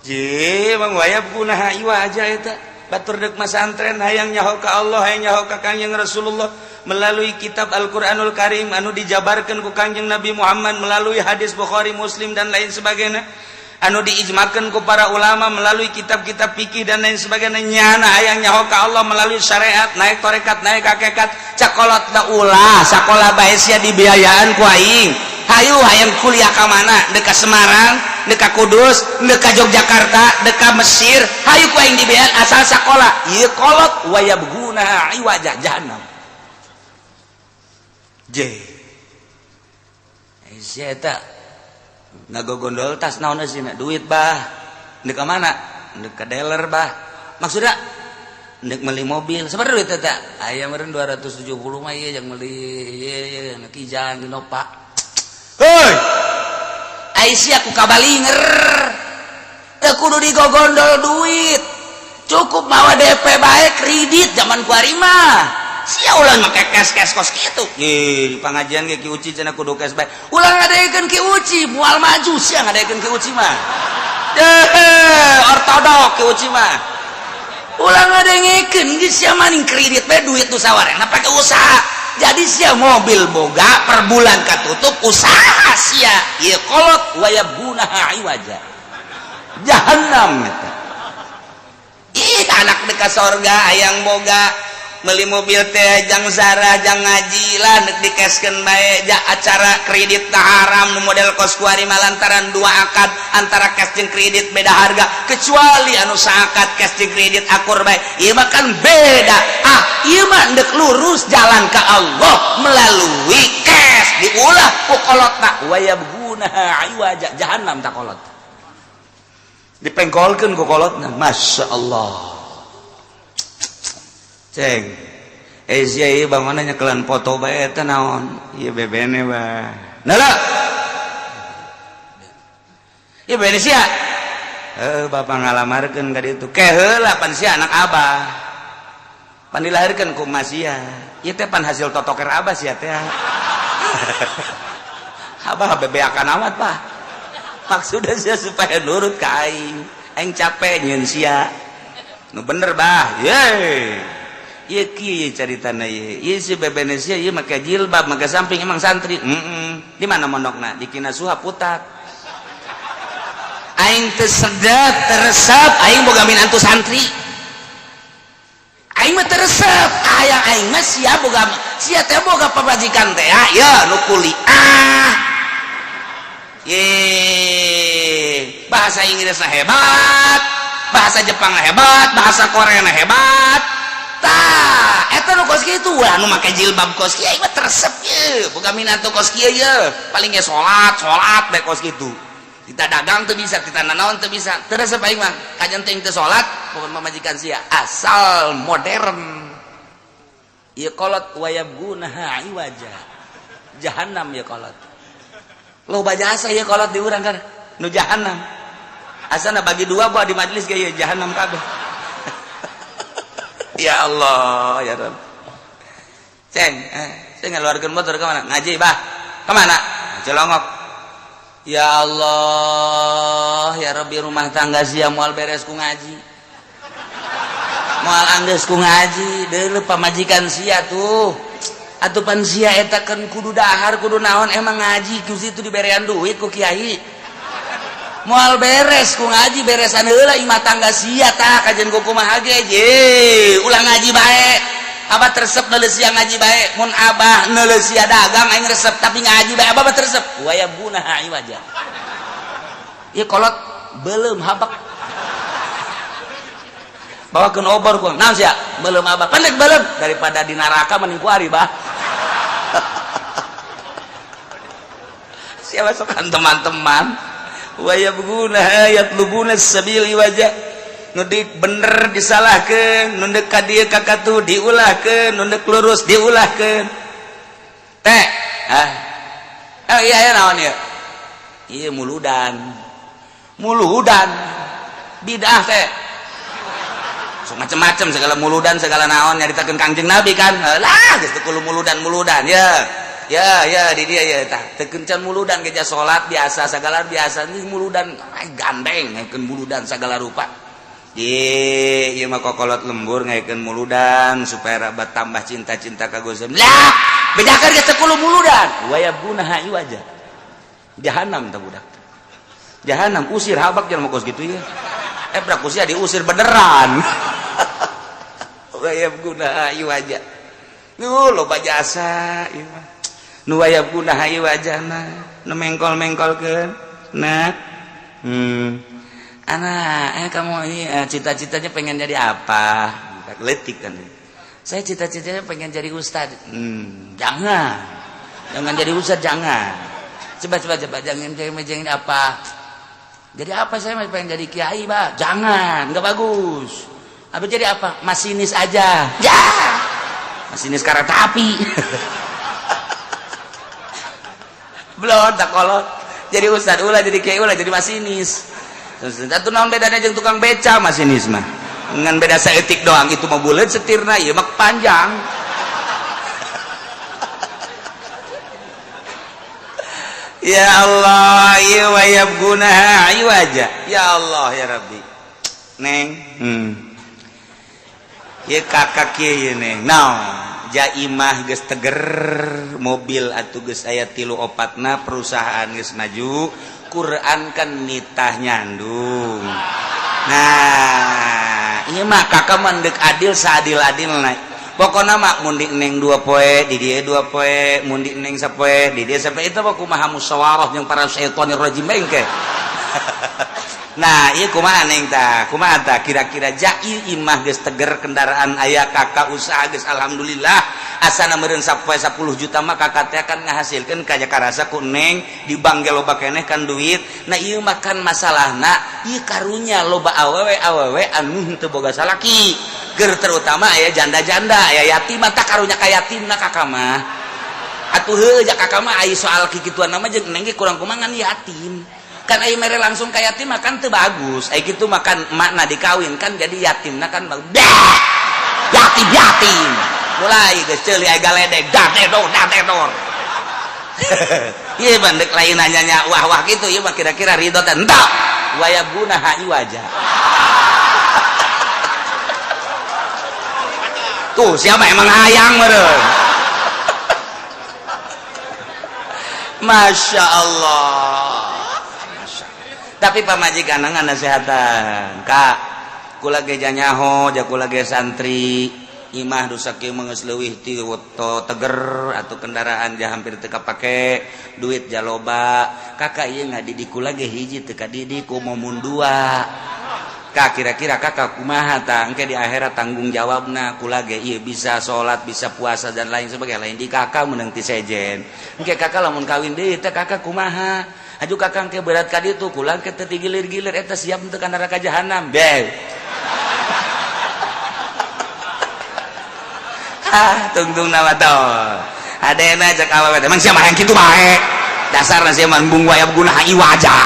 je mang waya begunaha iwaja eta batur deuk masantren hayang nyaho ka Allah hayang nyaho ka Kangjeng Rasulullah melalui kitab Al-Qur'anul Karim anu dijabarkeun ku Kangjeng Nabi Muhammad melalui hadis Bukhari Muslim dan lain sebagainya anu diijmakeun ku para ulama melalui kitab-kitab fikih dan lain sebagainya nyana hayang nyaho ka Allah melalui syariat naik tarekat naik hakikat cakolot da ulah sakola bae sia dibiayaan ku aing hayu hayang kuliah ka mana deuk ka Semarang deuk ka Kudus deuk ka Yogyakarta deuk ka Mesir hayu ku aing dibiayaan asal sakola ieu kolot waya begunaha iwaja jahannam je sia eta ngagogondol tas naon sih duit bah deuk ka mana deuk ka dealer bah maksudna deuk meuli mobil sabar duit eta aya meureun 270 mah ieu yang meuli ieu kijang Innova heuy Aisyah ku kabalinger teu kudu digogondol duit cukup mawa DP bae kredit zaman kuari mah sia ulah make cash kos kitu ye di pangajian ge ki uci cenah kudu cash bae ulah ngadeikeun ki uci moal maju sia ngadeikeun ki uci mah ortodok ki uci mah ulah ngadeikeun geus sia maning kredit bae duit nu sawarena pake usaha jadi sia mobil boga per bulan katutup usaha sia ieu kolot wayabgunaha iwaja jahannam eta ih anak deuk ka sorga hayang boga meuli mobil teh jang zarah jang ngaji lah neuk dikeskeun bae ja acara kredit tah haram nu model kos kuari mah lantaran dua akad antara cash jeung kredit beda harga kecuali anu saakad cash jeung kredit akur bae ieu mah kan beda ieu mah deuk lurus jalan ka Allah melalui cash diulah ku kolotna wayabgunaha iwaja jahannam ta kolot dipengkolkeun ku kolotna masyaallah ceng sia ieu bangona nyekelan foto bae eta naon ieu bebene bah nala ieu bebene sia bapak ngalamarkeun ka ditu ke heula pan sia anak abah pan dilahirkeun ku emak sia ieu teh pan hasil totoker abah sia teh abah bebeakan amat pak maksudnya sia supaya nurut ka aing capek nyeun sia nu bener bah ye ieu kieu caritana ieu si bebene sia ieu make jilbab make samping emang santri di mana mondokna di Kinasuha Putat aing teu sedap teresep aing boga minantu santri aing mah teresep hayang aing mah sia boga sia teh boga pabajikan teh ya nu kuliah ye bahasa Inggrisna hebat bahasa Jepangna hebat bahasa Koreana hebat tah eta nu kos kitu ulah nu make jilbab kos kieu mah teresep ye boga minantu kos kieu ye paling ge salat bae kos kitu kita dagang teu bisa kita nanaon teu bisa teresep aing mah kajenting teu salat pokon pamajikan sia asal modern ieu kolot wayabgunaha iwaja jahannam ya kolot loba jasa ieu kolot di urang kan nu jahannam asana bagi dua buat di majelis ge ieu jahannam kabeh ya Allah ya Rabb ceng saya ngeluarkeun motor ke mana ngaji bah ke mana Cilongok ya Allah ya Rabbi rumah tangga sia moal beres ku ngaji moal anggeus ku ngaji deuleu pamajikan sia tuh atuh pan sia eta kan kudu dahar kudu naon emang ngaji ku situ diberean duit ku kiai moal beres ku ngaji beresan heula imah tangga sia tah kajen ku kumaha ge je ulah ngaji bae abah tersep neleusia ngaji bae mun abah neleusia dagang aing resep tapi ngaji bae abah tersep waya bunaha iwaja ieu kolot belum habak bawakeun obor ku naon sia belum abah pendek belum daripada di neraka mending ku ari bah siapa sokan teman-teman waya bunaha yatlubuna sabil iwaja nudik bener disalahkeun nu deuk ka dieu ka katu diulahkeun nu deuk lurus diulahkeun teh iya naon ieu ieu muludan bidah teh sok macem-macem segala muludan segala naon nyaritakeun Kangjeng Nabi kan lah geus teu kudu muludan ya di dia ya tah teu kencan muludan geja salat biasa segala biasa ini muludan gandeng ngakeun muludan segala rupa ieu mah kokolot lembur ngakeun muludan supaya rabat tambah cinta-cinta ka Gusti lah bedakeun geus teu kudu muludan waya bunaha iwaja jahanam tah budak jahanam usir habak jangan mokos gitu ya brak usir diusir beneran waya bunaha iwaja nu loba jasa ieu mah nu waya bunaha iwajana nu mengkol-mengkolkeun nah anak kamu ini cita-citanya pengen jadi apa letik kan saya cita-citanya pengen jadi ustad jangan jadi ustad jangan coba jangan jadi apa jadi apa saya pengen jadi kiai bah jangan nggak bagus apa jadi apa masinis aja ya masinis kereta api belum tak kolot jadi ustad ulah jadi kiai ulah jadi masinis satu naon bedanya jeung tukang beca masinis mah ngan beda saeutik doang itu mah buleut setirna ieu mah panjang ya Allah ieu wayab gunaha iwaja ya Allah ya Rabbi neng ieu kakak kieu neng naon jaimah geus teger mobil atuh geus aya 3-4na perusahaan geus maju Quran kan nitah nyandung nah ieu mah kakak mandek adil seadil-adilna pokona mah mun di neng 2 poe di dieu 2 poe mun di neng sapoe di dieu sapoe itu mah kumaha musyawarah jeung para syaitonir rajim bengke nah ieu kumaha neng tah kumaha tah kira-kira jai imah geus teger kendaraan aya kakak usaha geus alhamdulillah asana meureun sapoe 10 juta mah kakak teh akan ngahasilkeun ka jakarasa ku neng di bank ge loba keneh kan duit nah ieu mah kan masalahna ieu karunya loba awewe anu henteu boga salaki ger terutama aya janda-janda aya yatim tah karunya ka yatimna kakak mah atuh heuh jak kakak mah aya soal kikituan mah jeung neng ge kurang kumaha ngan yatim kan aya mere langsung ka yatim mah kan teu bagus aya kitu mah kan makna dikawin kan jadi yatimna kan bagus yatim mulai geus ceuli aya galedeg dadedor ieu bandek lain nanya wah kitu ieu mah kira-kira ridho teh entah waya gunaha iwaja tuh siapa emang hayang meureun Masya Allah tapi pamajikan ngasehatan kak kula ge janyaho ja kula ge santri imah dosa kieu mah geus leuwih ti teger atuh kendaraan ja hampir teu kapake duit ja loba kakak ieu ngadidik kula ge hiji teu kadidik ku momun 2 kak kira-kira kakak kumaha tah engke di akhirat tanggung jawabna kula ge ieu bisa salat bisa puasa dan lain sebagainya lain di kakak meunang ti sejen engke kakak lamun kawin deui teh kakak kumaha aju kakang ke berat ka ditu kulang ke teu gilir-gilir eta siap teu ka neraka jahanam beh tungtung nama tol adena cek awewe emang siapa yang kitu bae dasarna sia man bung wayab gunaha iwaja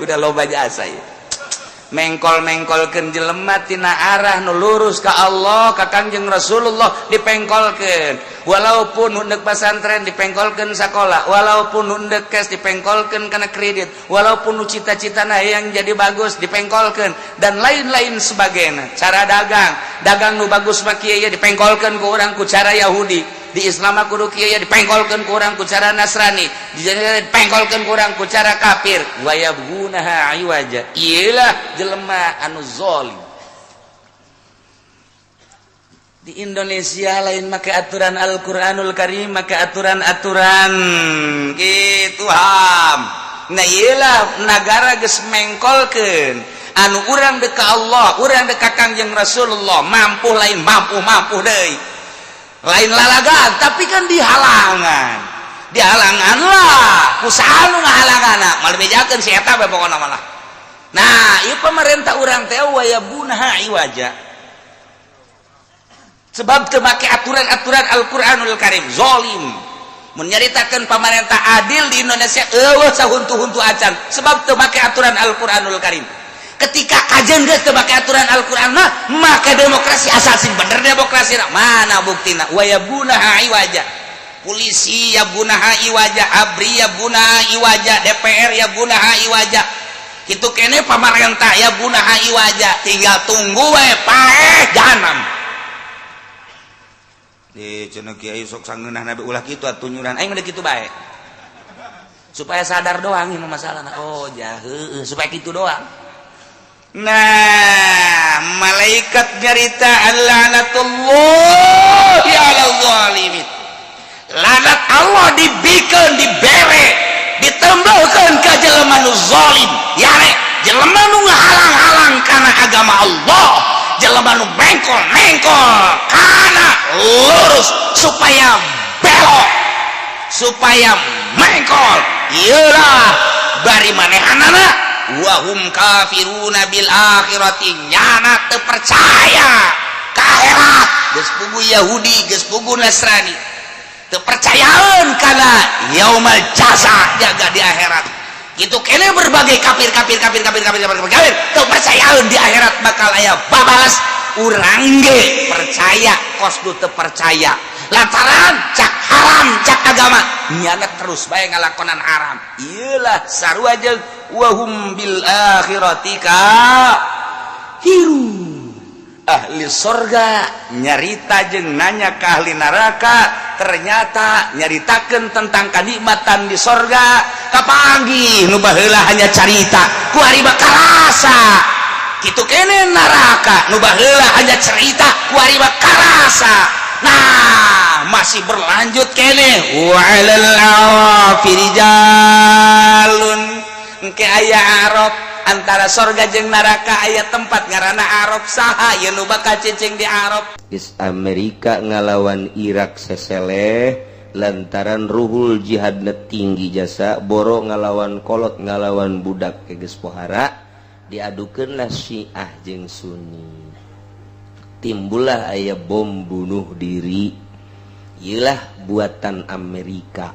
udah loba jasa ya mengkol-mengkolkeun jelema tina arah nu lurus ka Allah ka Kangjeng Rasulullah dipengkolkeun walaupun undek pesantren dipengkolkeun sakola walaupun undek kes dipengkolkeun kana kredit walaupun nu cita-citana yang jadi bagus dipengkolkeun dan lain-lain sebagainya cara dagang nu bagus mah kieu dipengkolkeun ku urang ku cara Yahudi di Islam kudu kieu dipengkolkeun ku urang ku cara Nasrani dipengkolkeun ku urang ku cara kafir wa yabghunaha iwaja iyalah jelema anu zalim Di Indonesia lain make aturan Al-Qur'anul Karim, make aturan-aturan gitu ham. Nah iyalah negara geus mengkolkeun anu urang deuk ka Allah, urang deuk ka Kangjeng Rasulullah, mampu lain mampu deui. Lain lalagan, tapi kan dihalangan. Dihalangan lah, ku saha nu ngahalanganna? Mal bejakeun si eta bae pokona mah. Nah, ieu pemerintah urang teh wayabunha iwaja. Sebab teu make aturan-aturan Al-Qur'anul Karim, zalim. Mun nyaritakeun pamarentah adil di Indonesia eueuh sahuntu-huntu acan sebab teu make aturan Al-Qur'anul Karim. Ketika kajian geus teu make aturan Al-Qur'an maka demokrasi asal sing bener demokrasi mana buktina wayabunha iwaja. Polisi ya bunaha iwaja, ABRI ya bunaha iwaja, DPR ya bunaha iwaja. Kitu kene pamarentah ya bunaha iwaja, tinggal tunggu we paeh jahanam. Di cenah kiai sok sangeunah nabi ulah kitu atuh nyuran aing mah kitu bae. Supaya sadar doang ieu masalahna. Oh, heueuh supaya kitu doang. Nah, malaikat nyarita laknatullahi 'alal zalimin. Lanat Allah dibikeun dibere ditembelkeun ka jelema nu zalim. Yare jelema nu ngahalang-halang kana agama Allah, jelema nu mengkol-mengkol kana lurus supaya belok, supaya mengkol. Ieulah bari manehanana wahum kafiruna bil akhirati, nyana teu percaya ka akhirat. Geus pugu Yahudi, geus pugu Nasrani teu percayaan kana yaumul jaza, jaga di akhirat. Itu kene berbagai kafir teu percayaan di akhirat bakal aya babalas. Urang ge percaya kosdu teu percaya lantaran cak haram cak agama nyana terus bae ngalakonan haram. Ieulah sarua jeung wahum bil akhirati kafirun. Ahli surga nyarita jeung nanya ka ahli neraka, ternyata nyaritakeun tentang kanikmatan di surga kapanggih nu baheula hanya carita ku ari bakal rasa. Kitu kene neraka nu baheula hanya cerita ku ari bakal rasa. Nah, masih berlanjut kene wa 'alal afirijalun engke aya arab antara surga jeung neraka aya tempat ngaranna Arab. Saha ye nu bakal cicing di Arab? Geus Amerika ngalawan Irak seseleh lantaran ruhul jihadna tinggi jasa, boro ngalawan kolot ngalawan budak ke geus pohara, diadukeunlah Syiah jeung Sunni. Timbullah aya bom bunuh diri. Ieulah buatan Amerika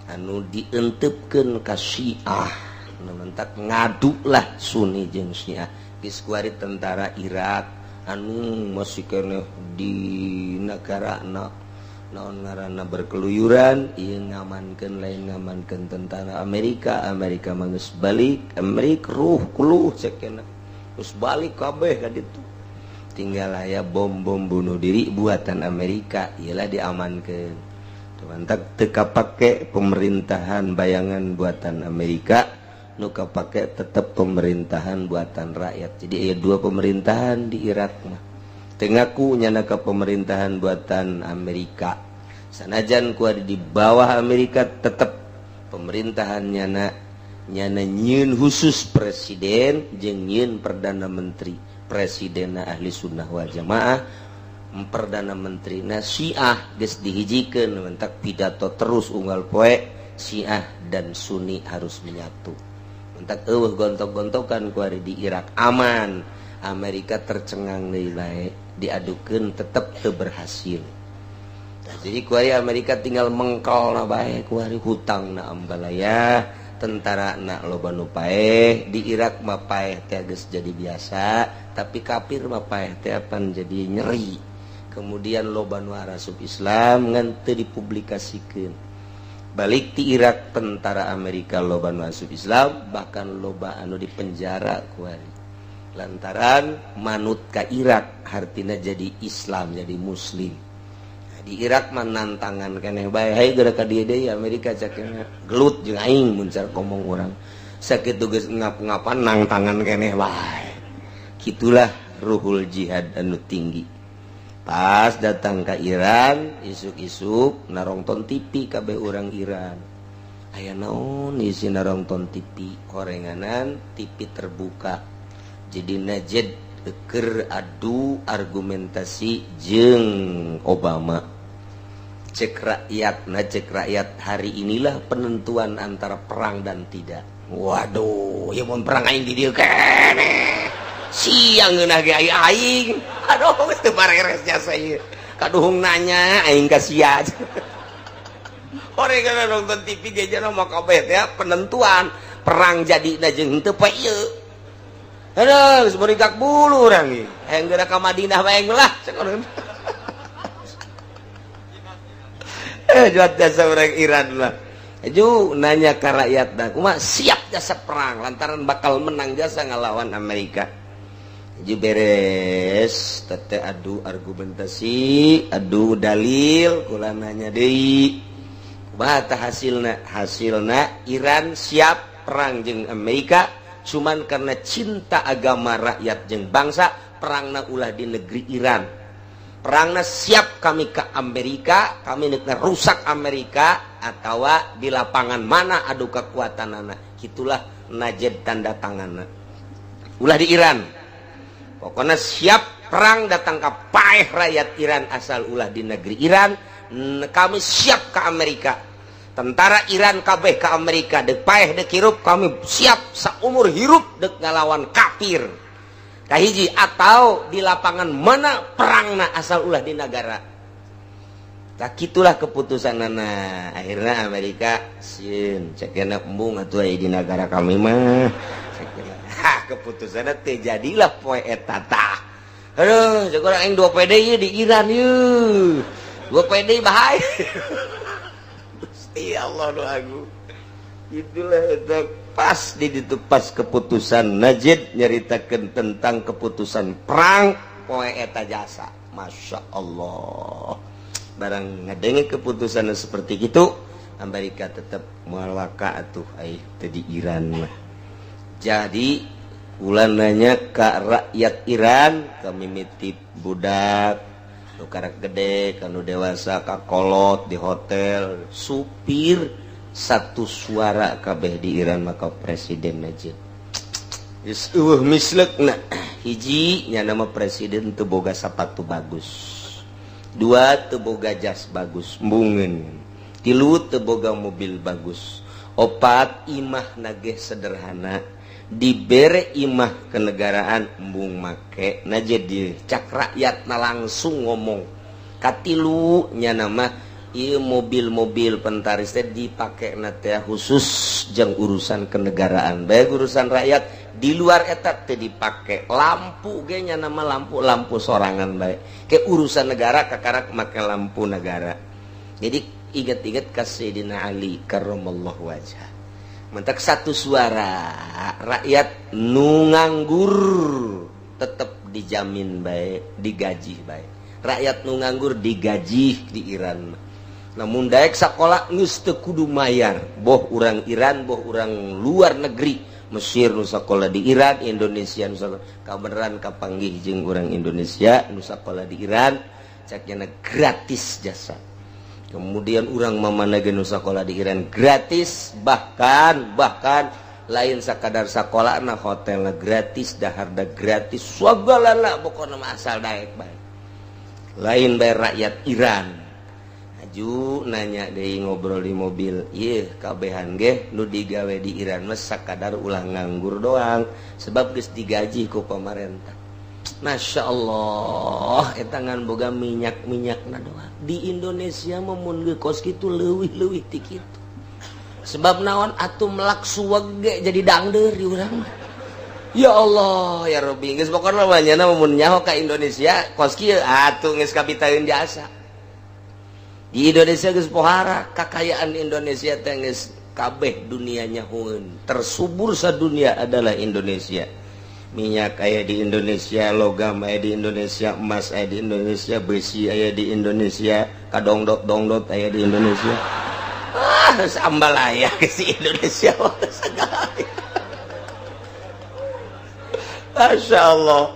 anu dieuntepkeun ka Syiah. Mentak ngadu lah Sunni jeung Syiah. Geus kuari tentara Irak anu masih kene di negarana naon ngaranna berkeluyuran, ieu ngamankeun lain ngamankeun tentara Amerika. Amerika mah geus balik, Amerika ruh kuluh cekena geus balik kabeh ka ditu. Tinggal aya bom-bom bunuh diri buatan Amerika, ieulah diamankeun. Mantak teu kapake pemerintahan bayangan buatan Amerika, nu kapake tetap pemerintahan buatan rakyat. Jadi aya dua pemerintahan di Irak mah. Teu ngaku nyana ka pemerintahan buatan Amerika. Sanajan ku ada di bawah Amerika tetap pemerintahan nyana nyieun khusus presiden jeung nyieun perdana menteri. Presidenna ahli sunnah wal jamaah, perdana menterina Syiah geus dihijikeun mentak pidato terus unggal poe Syiah dan Sunni harus menyatu. Mentak eueuh gontok-gontokan ku ari di Irak aman, Amerika tercengang deui bae, diadukeun tetep teu berhasil. Nah, jadi ku ari Amerika tinggal mengkolna bae ku ari hutangna ambalaya, tentara na loba nu paeh. Di Irak mah paeh teh geus jadi biasa, tapi kafir mah paeh teh apan jadi nyeri. Kemudian loba nu arasup Islam ngan teu dipublikasikeun. Balik di Irak tentara Amerika loba nu asup Islam, bahkan loba anu dipenjara ku ari lantaran manut ka Irak, artina jadi Islam, jadi muslim. Nah, di Irak mah nantangan keneh bae, hai geura ka dieu deui Amerika cakna gelut jeung aing mun cara ngomong urang. Sakitu geus ngap-ngapan nantangan keneh bae. Kitulah ruhul jihad anu tinggi. pas datang ke Iran isuk-isuk narongton TV kabeh orang Iran aya naon isi narongton TV horenganan TV terbuka jadi Najd keur adu argumentasi jeung Obama cek rakyat hari inilah penentuan antara perang dan tidak. Waduh ya mun perang aing di dieu keneh siang ngeunah ge aing aduh teu bareresnya saya kaduhung nanya aing ka sia horengan nonton TV ge jana mah kabeh teh penentuan perang jadina jeung henteu poe ieu aduh geus meurigak bulu urang ieu hayang geura ka Madinah bae lah juat jasa orang Iran lah Ju nanya ke rakyat dah kumaha siap jasa perang lantaran bakal menang jasa ngalawan Amerika Ju beres tete adu argumentasi adu dalil kula nanya deui kumaha tah hasilna Iran siap perang jeung Amerika cuman karena cinta agama rakyat jeung bangsa perangna ulah di negeri Iran perangna siap kami ke Amerika kami nekna rusak Amerika atau di lapangan mana adu kekuatanana itulah Najd tanda tanganna ulah di Iran pokoknya siap perang datang ke paeh rakyat Iran asal ulah di negeri Iran kami siap ke Amerika tentara Iran kabeh ke Amerika dek paeh dek hirup kami siap saumur hirup dek ngalawan kafir kahiji atau di lapangan mana perangna asal ulah di negara tak itulah keputusan nana akhirnya Amerika sin cekena embung atuh di negara kami mah cekena keputusanna teh jadilah poe eta tah aduh cek urang aing 2 PD ieu di Iran ieu 2 PD bahaya Gusti Allah nu agung itulah eta pas di ditu pas keputusan Najd nyaritakeun tentang keputusan perang poe eta jasa Masya Allah barang ngadenge keputusan seperti itu Amerika tetap mualaka atuh ai teh di Iran mah jadi ulah nanya ke rakyat Iran kami mitip budak nu karek gede kanu dewasa kakolot di hotel supir satu suara kabeh di Iran maka presiden Najd geus misleukna hiji nya nama presiden teu boga sapatu bagus 2 teu boga jas bagus embungeun 3 teu boga mobil bagus 4 imah nageh sederhana dibere imah kenegaraan embung make Najd cak rakyatna langsung ngomong katilu nya nama ieu mobil-mobil pentaris teh dipake na teh khusus jeung urusan kenegaraan bae urusan rakyat di luar eta teh dipake lampu ge nya nama lampu sorangan bae ke urusan negara kakarak make lampu negara jadi inget-inget ka Sayyidina Ali karramallahu wajhah mentak satu suara rakyat nu nganggur tetep dijamin bae digaji bae rakyat nu nganggur digaji di Iran namun daek sakola geus teu kudu mayar boh urang Iran boh urang luar negeri Mesir nu sakola di Iran Indonesia nu sakola kabeneran kapanggih jeung urang Indonesia nu sakola di Iran caknya gratis jasa kemudian urang mamana ge nu sakola di Iran gratis bahkan lain sakadar sakolana hotelna gratis daharda gratis sagalana pokona mah asal daek bae lain bae rakyat Iran aju nanya deui ngobrol di mobil ieu kabehan ge nu digawe di Iran mah sakadar ulah nganggur doang sebab geus digaji ku pamarentah Masya Allah eta ngan boga minyak-minyakna doang di Indonesia mah mun geus kitu leuwih-leuwih ti kitu sebab naon atuh melak suweg ge jadi dangdeur di urang ya Allah ya Rabbi geus pokona mah nyana mun nyaho ka Indonesia kos kieu atuh geus kapitaeun jasa di Indonesia geus pohara kakayaan Indonesia teh geus kabeh dunia nyahoeun tersubur sadunia adalah Indonesia minyak aya di Indonesia logam aya di Indonesia emas aya di Indonesia besi aya di Indonesia kadongdot aya di Indonesia sambal aya di Indonesia segala Masya Allah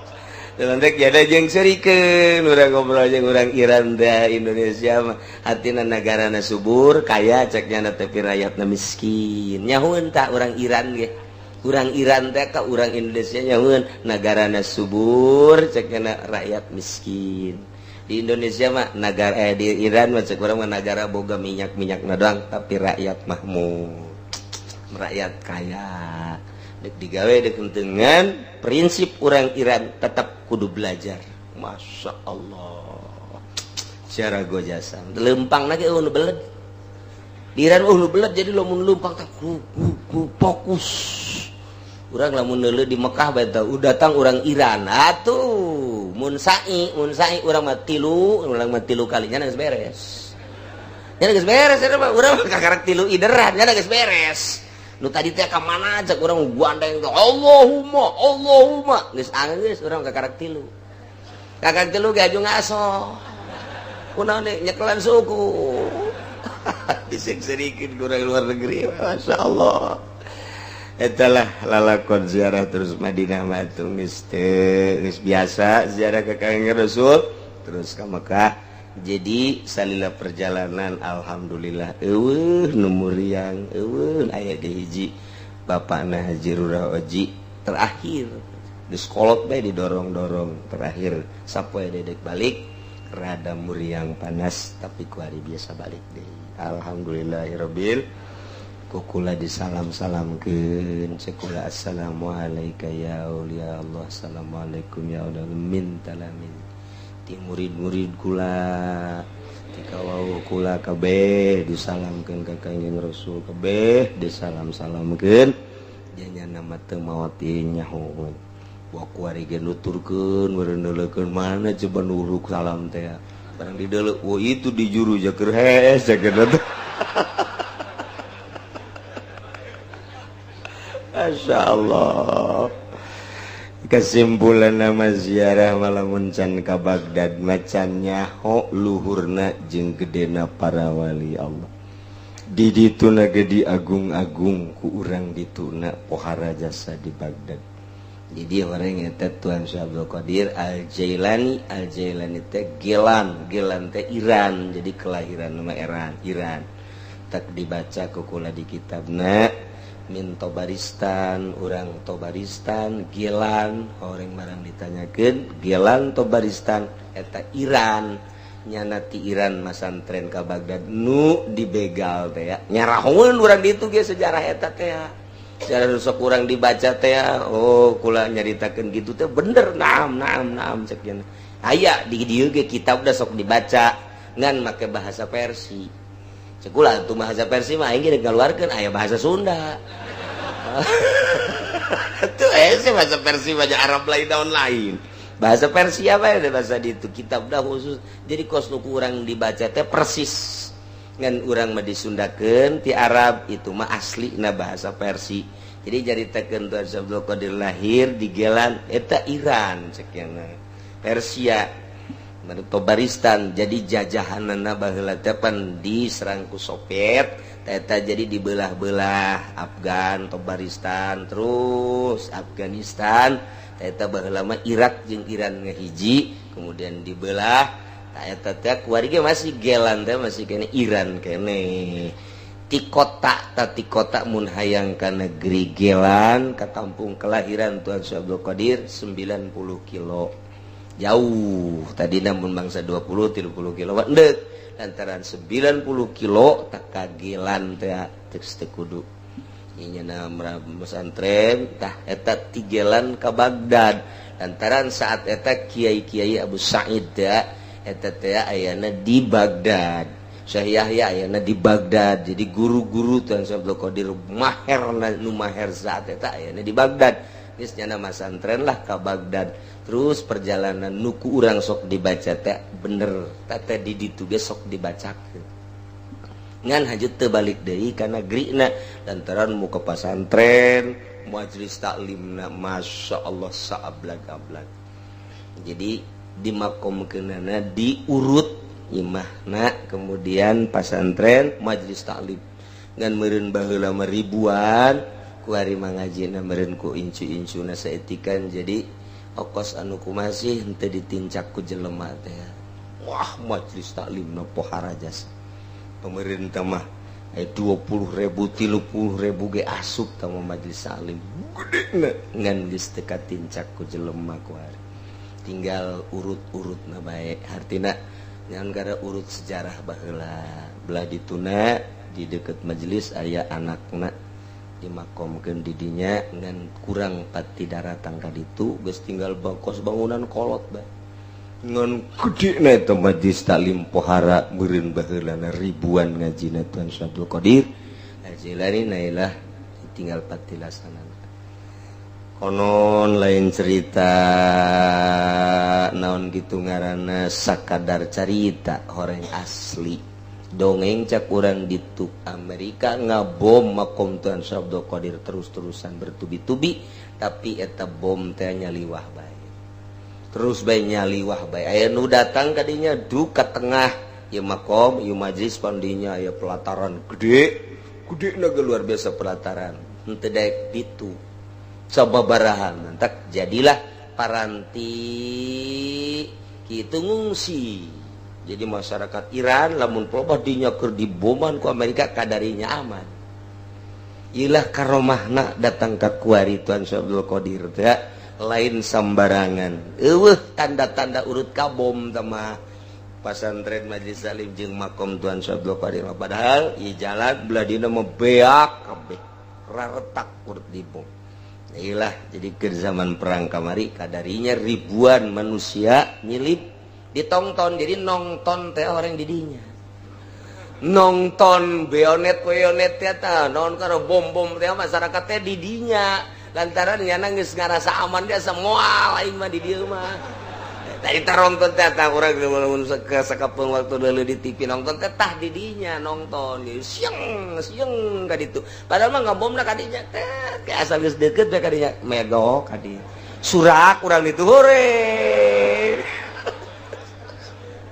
Telandek jada jeung serikeun urang ngobrol jeung urang Iran da Indonesia mah hatina nagarana subur kaya ceknya na tapi rakyatna miskin. Nyahoeun tah urang Iran ge. Urang Iran teh ka urang Indonesia nyahoeun nagarana subur ceknya na rakyat miskin. Di Indonesia mah negara di Iran mah cek urang mah negara boga minyak-minyakna doang tapi rakyat mahmud. Rakyat kaya. Dek digawe dek dengan prinsip orang Iran tetap kudu belajar. Masya Allah cara gojasa lempang lagi nu beled di Iran nu beled jadi lamun lempang tak fokus orang lamun neuleuh di Mekah bae datang orang Iran atuh mun sai urang mah tilu kalinya geus beres nya geus beres urang kakarak tilu ideran nya geus beres. Nu tadi teh ka mana cek urang gandeng Allahumma geus geus urang kakarak tilu. Kakak tilu ge aju ngaso. Kunaon deui nyekelan suku. Disek-serikeun urang luar negeri masyaallah. Eta lah lalakon ziarah terus Madinah mah geus biasa ziarah ka Kanjeng Rasul terus ka Mekah. Jadi salila perjalanan alhamdulillah nu muriang aya di hiji bapakna Haji Rura Oji terakhir geus kolot bae didorong-dorong terakhir sapoe dedek balik rada muriang panas tapi ku hari biasa balik deui alhamdulillahirabbil kukula disalam-salamkeun cekula assalamu alayka ya auliya Allah assalamualaikum ya Allah minta lamin murid-murid kula tikawau kula kabeh disalamkeun ka Kanjeng Rasul kabeh disalam-salamkeun nya nama teu maot ieu nyaho wa kuari ge nuturkeun meureun neuleukeun mana coba nuruk salam teh barang dideuleu oh itu di juru jaker hees jaker masyaallah. Kesimpulan nama ziarah malamun can ka Baghdad macan nyaho luhurna jeung gedena para wali Allah. Di dituna ge diagung-agung ku urang dituna pohara jasa di Baghdad. Jadi orang eta Tuan Syekh Abdul Qadir Al-Jailani teh Gelan teh Iran. Jadi kelahiran nama Iran. Tak dibaca ku kula di kitabna min Tobaristan urang Tobaristan Gilan orang barang ditanyakeun Gilan Tobaristan eta Iran nyana ti Iran masantren ka Baghdad nu dibegal teh ya nyarahoeun urang ditu ge sejarah eta teh sejarah sok urang dibaca teh oh kula nyaritakeun kitu teh bener naam cek nya aya di dieu ge kitab da sok dibaca ngan make bahasa Persia cekula tuh bahasa Persia mah aing ge ngaluarkeun aya bahasa Sunda. Tuh sih bahasa Persia bahasa Arab lain daun lain. Bahasa Persia apa ya bahasa di itu kitab dah khusus. Jadi kos nu kurang dibaca teh persis. Ngan urang mah disundakeun ti Arab itu mah asli na bahasa Persia. Jadi jaritakeun Tuan Abdul Qadir lahir di Gelan eta Iran cekiana. Persia Tobaristan jadi jajahanana baheula teh pan diserang ku Soviet eta jadi dibelah-belah Afgan Tobaristan terus Afghanistan eta baheula mah Irak jeung Iran ngahiji kemudian dibelah eta teh kuari ge masih Gelan teh masih kene Iran kene ti kota mun hayang ka negeri Gelan ka kampung kelahiran Tuan Syekh Abdul Qadir 90 kilo jauh tadi namun bangsa 20-30 kilo ndek lantaran 90 kilo tak kagelan teh teu kudu ieu nama pesantren tah eta tigelan ka Baghdad lantaran saat eta kiai-kiai Abu Sa'id eta teh ayana di Baghdad Syekh Yahya ayana di Baghdad jadi guru-guru Tuan Syekh Abdul Qadir maher saat eta ayana di Baghdad geus nya nama pesantren lah ka Baghdad. Terus perjalanan nuku urang sok dibaca teh bener teh di ditu ge sok dibacakeun. Ngan hajut teu balik deui ka negrina lantaran muka pesantren, majelis taklimna masyaallah saablag-ablag. Jadi dimakomkeunana diurut imahna kemudian pesantren, majelis taklim. Ngan meureun baheula ribuan ku ari mangajina meureun ku incu-incuna saetikan jadi ongkos anu kumasih henteu ditincak ku jelema teh. Wah, majelis taklimna pohara jasa. Pemerintah mah 20.000 30.000 ge asup ta majelis taklim. Gedena ngan geus teu katincak ku jelema ku ari. Tinggal urut-urutna bae. Artina ngan gara urut sejarah baheula. Belah dituna di deket majelis aya anakna dimakomkeun di dinya ngan kurang pati daratang ka ditu geus tinggal bangkos bangunan kolot bae. Ngan gedena eta majelis taklim pohara meureun baheulana ribuan ngajina Tuan Abdul Qadir Jilani nailah tinggal pati laksanakan. Konon lain cerita naon gitu ngaranna sakadar carita horeng asli dongeng cak urang di Amerika ngabom makom Tuan Abdul Qadir terus-terusan bertubi-tubi tapi eta bom teh nyaliwah bae terus bae nyaliwah bae aya nu datang ka dinya du ka tengah ieu makom ieu majlis pandinya aya pelataran gede ge luar biasa pelataran henteu daek ditu sababarahan tak jadilah paranti kitu ngungsi. Jadi masyarakat Iran lamun pelobah dinya keur diboman ku Amerika kadarinya aman. Ilah karomahna datang ka kuari Tuan Abdul Qadir teh lain sambarangan. Eueuh tanda-tanda urut kabom teh mah pasantren Majelis Salim jeung makom Tuan Abdul Qadir padahal ieu jalan belah dina mah beak kabeh. Raretak urut dibom. Ilah jadi ke zaman perang kamari kadarinya ribuan manusia nyilip ditonton jadi nongton teh orang didinya nongton beonet teh ta non kana bom teh masyarakat teh didinya lantaran nyana geus ngarasa aman dia semua lain mah di dieu mah tadi taronton teh tah urang mun sakapeung waktu deuleu di TV nongton teh tah didinya nongton siang ka ditu padahal mah ngabomna ka dinya teh ke asal geus deukeut bae ka dinya medok ka dinya surak urang ditu hore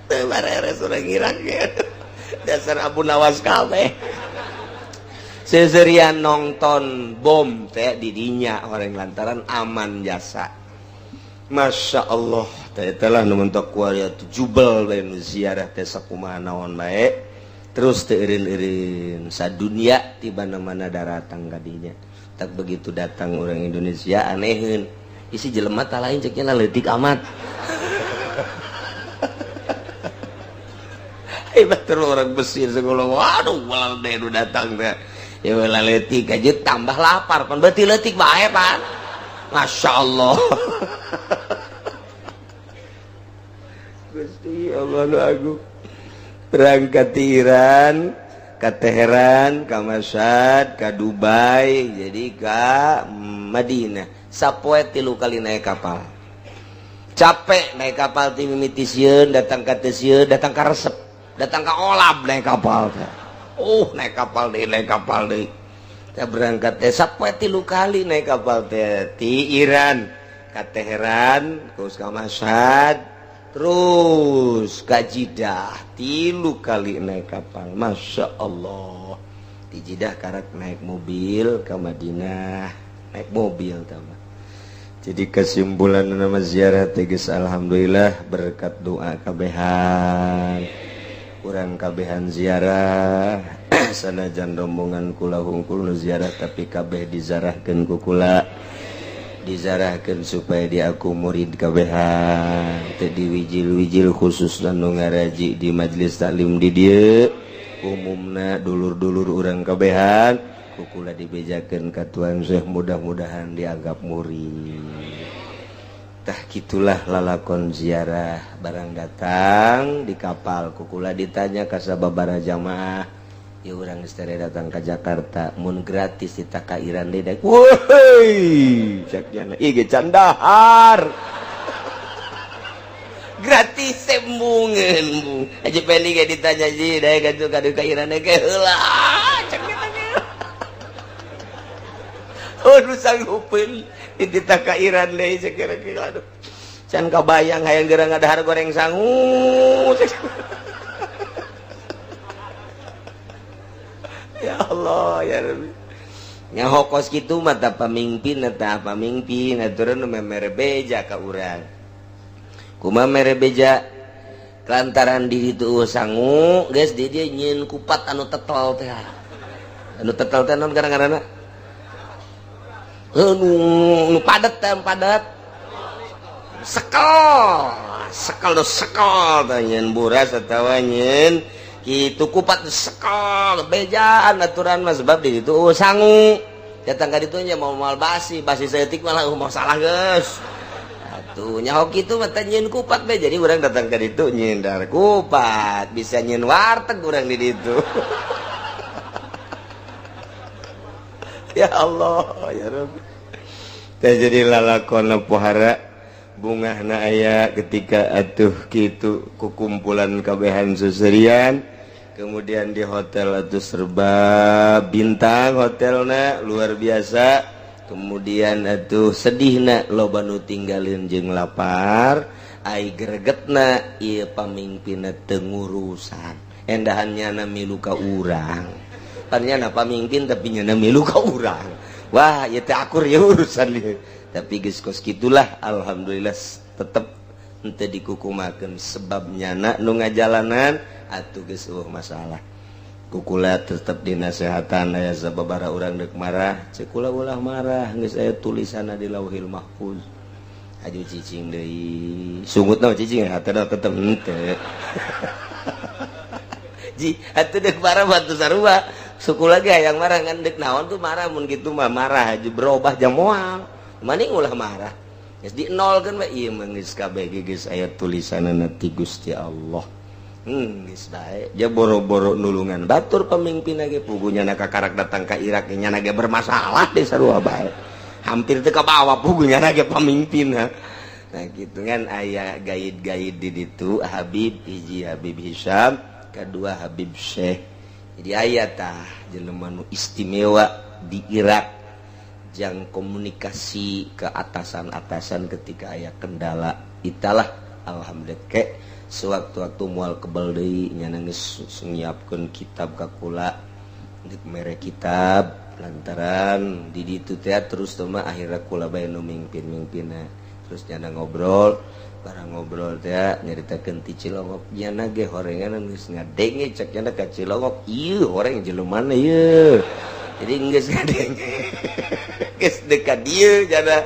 barere surang irang dasar Abu Nawas kabeh seserian nonton bom teh didinya orang lantaran aman jasa. Masya Allah teh telah numentok kuaria jubel bae nu ziarah teh sakumaha naon bae terus teu eureun-eureun sadunya tiba mana daratang ka dinya tak begitu datang orang Indonesia aneheun isi jelema tah lain ceknya leutik amat. Betul orang Mesir sekolah waduh walau dedu datang teh ya wala leutik aja tambah lapar pan beuti leutik bae pan Masya Allah. Gusti Allah nu agung berangkat di Iran ka Teheran ka Mashhad ka Dubai jadi ka Madinah sapoe 3 kali naik kapal capek naik kapal ti mimiti sieun datang ka teu sieun datang ka resep datang ke Olab naik kapal teh. Naik kapal deui. Teh berangkat teh sapoe 3 kali naik kapal teh ti Iran ka Teheran, terus ka Mashhad, terus ka Jeddah 3 kali naik kapal. Masya Allah. Di Jeddah karak naik mobil ke Madinah, naik mobil tambah. Jadi kesimpulan nama ziarah teh geus alhamdulillah berkat doa kabehan. Kurang kabehan ziarah sanajan rombongan kula hungkul nu ziarah tapi kabeh dizarahkeun ku kula dizarahkeun supaya diaku murid kabehan teu diwijil-wijil khusus nu ngaraji di majelis taklim di dieu umumna dulur-dulur urang kabehan ku kula dibejakeun ka Tuan Syekh mudah-mudahan dianggap murid. Tah gitulah lalakon ziarah barang datang di kapal kukula ditanya ka sababaraha jamaah ya urang geus datang ka Jakarta mun gratis kita ka Iran deui woi caknya ieu ge candahar gratis sembungeun bu aja peli ge ditanya ji dae ka Iran ge heula caknya nu sanggupeun ditita ka Iran deui sakira-kira aduh can kabayang hayang geurang ngadahar goreng sangu ya Allah ya Rabbi nyaho kos kitu mata pamimpin eta pamimpin aturan mere beja ka urang kumaha mere beja lantaran di ditu sangu geus di dieu nyieun kupat anu tetel teh naon gara-garana nu padet teh padet sekel teh nyieun buras atawa nyieun kitu kupat sekel bejaan aturan mah sebab di ditu sangu datang ka ditu nya mau basi saeutik malah mau salah geus atuh nyaho kitu mah teh nyieun kupat be jadi urang datang ka ditu nyindar kupat bisa nyieun warteg urang di ditu ya Allah ya Rabbi teh jadi lalakonna pohara bungahna aya ketika atuh kitu kukumpulan kabehan suserian kemudian di hotel atuh serba bintang hotelna luar biasa kemudian atuh sedihna loba nu tinggalin jeung lapar ai gregetna ieu pamimpinna teu ngurusan endahannya milu ka urang pannya pamimpin tapi nya milu ka urang wah ieu teh akur ya urusan ieu tapi geus kos gitulah alhamdulillah tetep henteu dikukumakeun sebab nyana nu ngajalanan atuh geus masalah kukula tetep dinasehatan aya sababaraha urang deuk marah ceuk kula ulah marah geus aya tulisanna di Lauhil Mahfuz aju cicing deui sungutna cicing hatena tetep henteu ji atuh deuk marah batu sarua suku lagi hayang marah ngan deuk naon tuh marah mun kitu mah marah aju berubah jam moal maning ulah marah geus di nolkeun we ieu mah geus kabeh geus aya tulisanna ti Gusti Allah geus bae ja boro-boro nulungan batur pamimpin ge pugunya kakarak datang ka Irak nya ge bermasalah deh sarua bae hampir teu kabawa pugunya ge pamimpin nah gitu kan aya gaid-gaid di ditu Habib hiji Habib Hisyam kedua Habib Syekh jadi aya tah jelema nu istimewa di Irak jang komunikasi ke atasan-atasan ketika aya kendala italah alhamdulillah ke sewaktu-waktu moal kebal deui nya geus nyiapkeun kitab ka kula dik mere kitab lantaran di ditu teh terus teh mah akhirna kula bae nu mingpin-mingpinna terus nya ngobrol barang ngobrol teh nyaritakeun ti Cilongok nya ge horengan geus ngadenge cek nya ka Cilongok ieu horeng jelemana ieu jadi geus ngadenge geus dekat dieu jana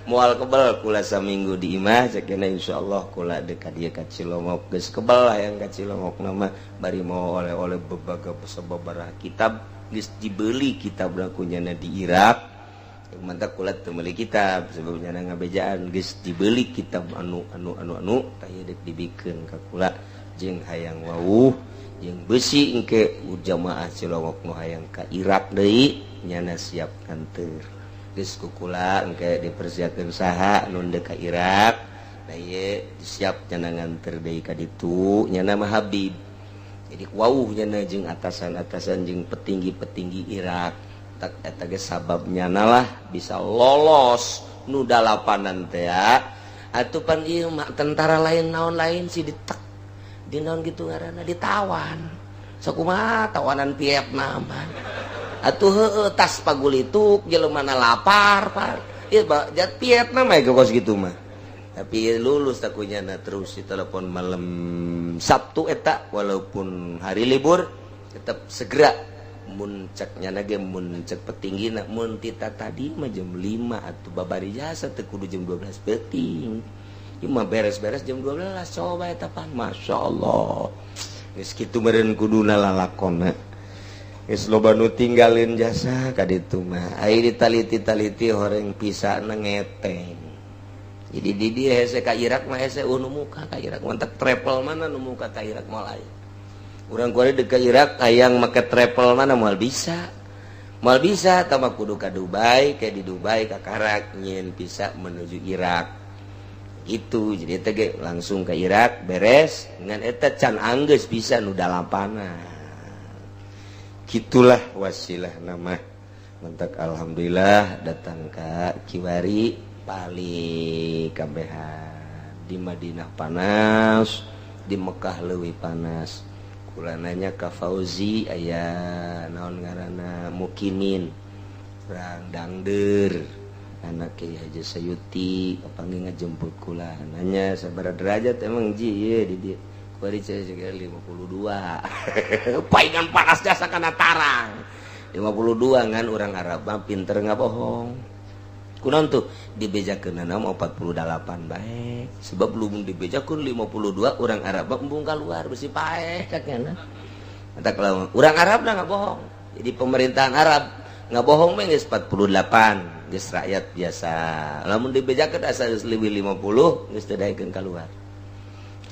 moal kebal kula saminggu di imah cekna insyaallah kula dekat dieu ka Cilongok geus kebal hayang ka Cilongok nama bari mau oleh-oleh bebaga sababaraha kitab geus dibeli kitab kunyana di Irak mantap kula teu meuli kitab sebabnya ngabejaan geus dibeli kitab anu taya deuk dibikeun ka kula jeung hayang wauh jeung beusi engke jamaah Cilongok nu hayang ka Irak deui nyana siap kanteur geus ku kula engke dipersiapkeun saha nu deuk ka Irak da ieu siap nyana nganter deui ka ditu nyana mah Habib jadi wauh nyana jeung atasan-atasan jeung petinggi-petinggi Irak tak eta ge sababnya lah bisa lolos nu dalapanan teh atuh pan ieu mah tentara lain naon lain si ditek di naon gitu ngaranna ditawan sakumaha tawanan Vietnam atuh heueuh tas pagulituk jeleumana lapar pan ieu jat Vietnam aya kos gitu mah tapi lulus takunyana terus ditelepon malam Sabtu eta walaupun hari libur tetap segera mun cek nyana ge mun cek petinggina mun tita tadi mah jam 5 atuh babari jasa teu kudu jam 12 peuting ieu mah beres-beres jam 12 coba eta pan masyaallah geus kitu meureun kuduna lalakonna geus loba nu tinggalin jasa ka ditu mah ai ditaliti-taliti horeng pisana ngeteng jadi di dieu hese ka Irak mah hese nu muka ka Irak mantep travel mana nu muka ka Irak moal aya urang kuari deuk ka Irak hayang make travel mana moal bisa tambah kudu ka Dubai kayak di Dubai ka Karak nyieun visa menuju Irak itu jadi eta ge langsung ke Irak beres ngan eta can anggeus bisa nu dalapana gitulah wasilah nama mentak alhamdulillah datang ka Kiwari paling kabehan di Madinah panas di Mekah leuwih panas kula nanya ka Fauzi aya naon ngaranna Mukimin urang dangder anak Kiai Haji Sayuti panggil ngajemput kula nanya sabaraha derajat emang ji ye di dieu bari saya juga 52 paingan panas jasa kana tarang 52 kan orang Arab mah pinter ngabohong kunaon tuh dibejakeunna mah 48 bae sebab belum dibejakeun 52 orang Arab mah embung kaluar besi paeh kakena eta kalau orang Arab lah ngabohong jadi pemerintahan Arab ngabohong mah geus 48 geus rakyat biasa lamun dibejakeun asa geus leuwih 50 geus teu daekeun kaluar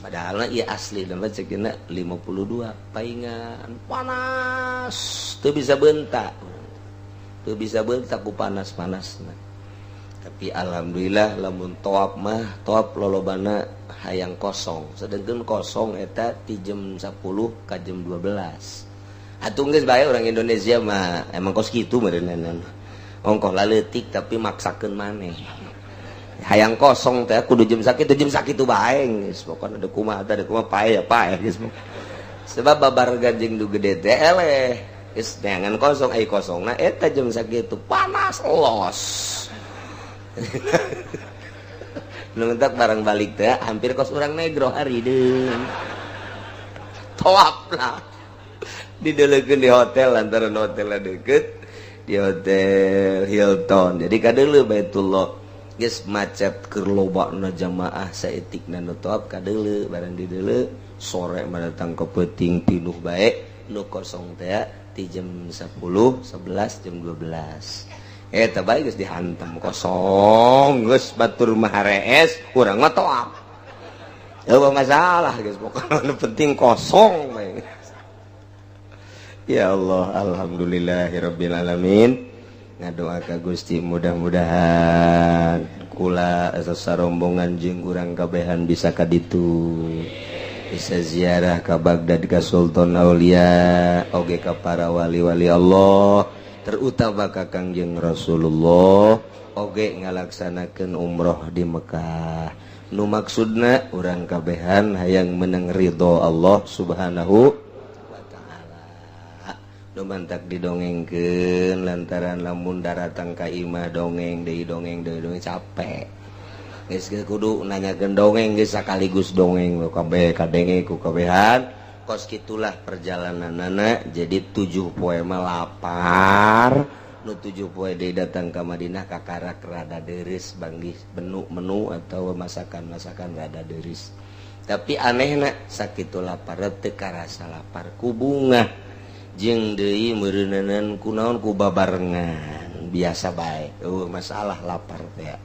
padahal iya asli dan cekeuna 52 paingan panas teu bisa bentak ku panas-panasna tapi alhamdulillah lamun toap mah toap lolobana hayang kosong sedangkan kosong eta ti jam 10 ka jam 12 atuh geus bae orang Indonesia mah emang kos kitu meureunana ongkoh laleutik tapi maksakeun maneh hayang kosong teh kudu jam sakitu bae geus pokona ada kumaha pae geus sebab babar ganjing du gede teh eleh geus neangan kosong ai kosongna eta jam sakitu panas los nu entak barang balik teh hampir kos urang negro hari deung toap lah didelekeun di hotel lantaran hotelna deukeut di hotel Hilton jadi kadeuleu Baitullah geus macet keur lobana jamaah saetikna nu toap kadeuleu barang dideuleu sore mah datang ke peuting pinuh bae nu kosong teh ti jam 10 11 jam 12 eta bae geus dihantam kosong geus batur mah harees urang mah toap eueuh masalah geus pokona nu penting kosong bae ya Allah alhamdulillahirabbil alamin ngadoa ka Gusti mudah-mudahan kula sarombongan jeung urang kabehan bisa ka ditu bisa ziarah ka Baghdad ka Sultan Aulia oge ka para wali-wali Allah terutama ka Kangjeng Rasulullah oge ngalaksanakeun umroh di Mekah nu maksudna urang kabehan hayang menang ridho Allah Subhanahu wa taala nu mantak didongengkeun lantaran lamun daratang ka imah dongeng capek geus kudu nanyakeun dongeng geus sakaligus dongeng kabeh kadenge ku kabehan kos gitulah perjalananana jadi 7 poe mah lapar nu 7 poe deui datang ka Madinah kakarak rada deureus banggih menu atau masakan rada deureus tapi anehna sakitu lapar teu karasa lapar ku bunga jeung deui meureunanan kunaon ku babarengan biasa bae masalah lapar teh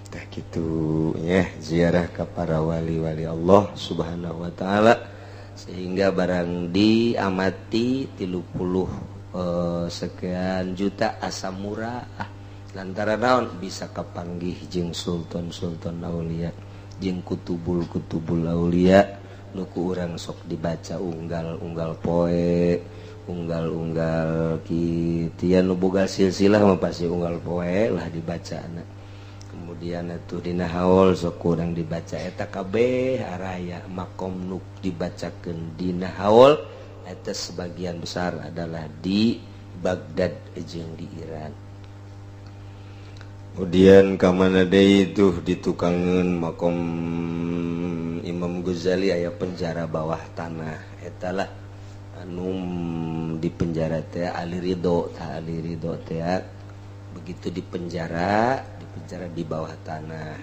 tah kitu ya ziarah ka para wali-wali Allah Subhanahu wa taala sehingga barang diamati 30 sekian juta asa murah lantaran naon bisa kapanggih jeung sultan aulia jeung kutubul aulia nuku urang sok dibaca unggal poe unggal kitu nu boga silsilah mah pasti unggal poe lah dibacana kemudian atuh dina haul sok urang dibaca eta kabeh araya makom nuk dibacakeun dina haul eta sebagian besar adalah di Baghdad jeung di Iran. Kemudian ka mana deui tuh ditukangeun makom Imam Ghazali aya penjara bawah tanah eta lah anu di penjara teh Ali Ridho teh begitu di penjara di bawah tanah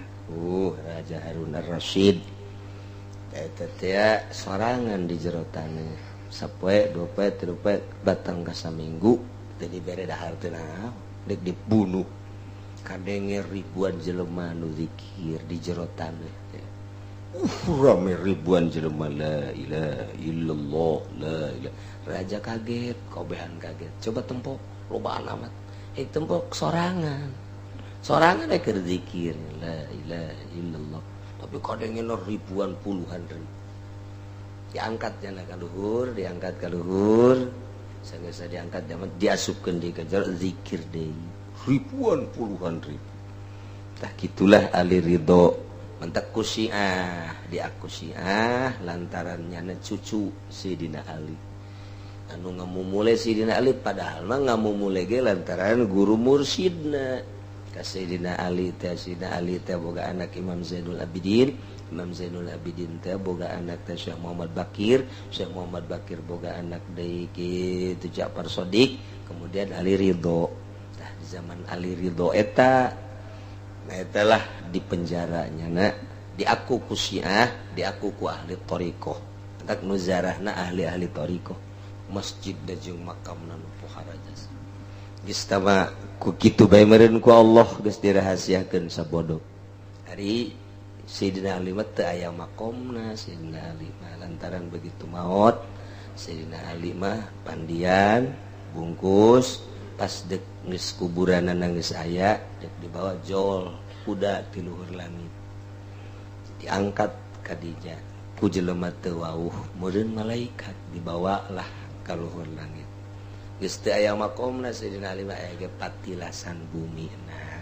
Raja Harun ar-Rasyid eta teh sorangan di jero tanah sapoe 2 poe 3 poe batang ka saminggu teu dibere dahar teh naon dek dibunuh kadenge ribuan jelema nu zikir di jero tanah rame ribuan jelema la ilaha illallah la ilaha raja kaget kobehan kaget coba tempok lobaan amat tempok sorangan keur zikir la ilaha illallah tapi kadenge ribuan puluhan ribu diangkat jana ka luhur sanggeus diangkat zaman diasupkeun di kejar zikir deui ribuan puluhan ribu tah kitulah Ali Ridho mentak ku Syiah diaku Syiah lantaran nyana cucu Sayyidina Ali anu ngamumule Sayyidina Ali padahal mah ngamumule ge lantaran guru mursyidna ka Sayyidina Ali teh. Sayyidina Ali teh boga anak Imam Zainul Abidin, Imam Zainul Abidin teh boga anak teh Syekh Muhammad Bakir, Syekh Muhammad Bakir boga anak deui kitu Ja'far Shadiq, kemudian Ali Ridho. Tah di zaman Ali Ridho eta lah di penjaranya na diaku ku Syiah, diaku ku ahli thariqah. Tak nuzarahna ahli-ahli thariqah. Masjid da jeung makamna nu pohara jas. Geus tama ku kitu bae meureun ku Allah geus dirahasiakeun sabodo. Ari Sayyidina Ali mah teu aya makomna. Sayyidina Ali mah lantaran begitu maot, Sayyidina Ali mah pandian bungkus pas dek geus kuburanna geus aya dek dibawa jol kuda ti luhur langit. Diangkat ka dinya ku jelema teu wauh meureun malaikat dibawalah ka luhur langit. Geus teu aya makomna Sayyidina Ali mah aya ge patilasan bumi. Nah,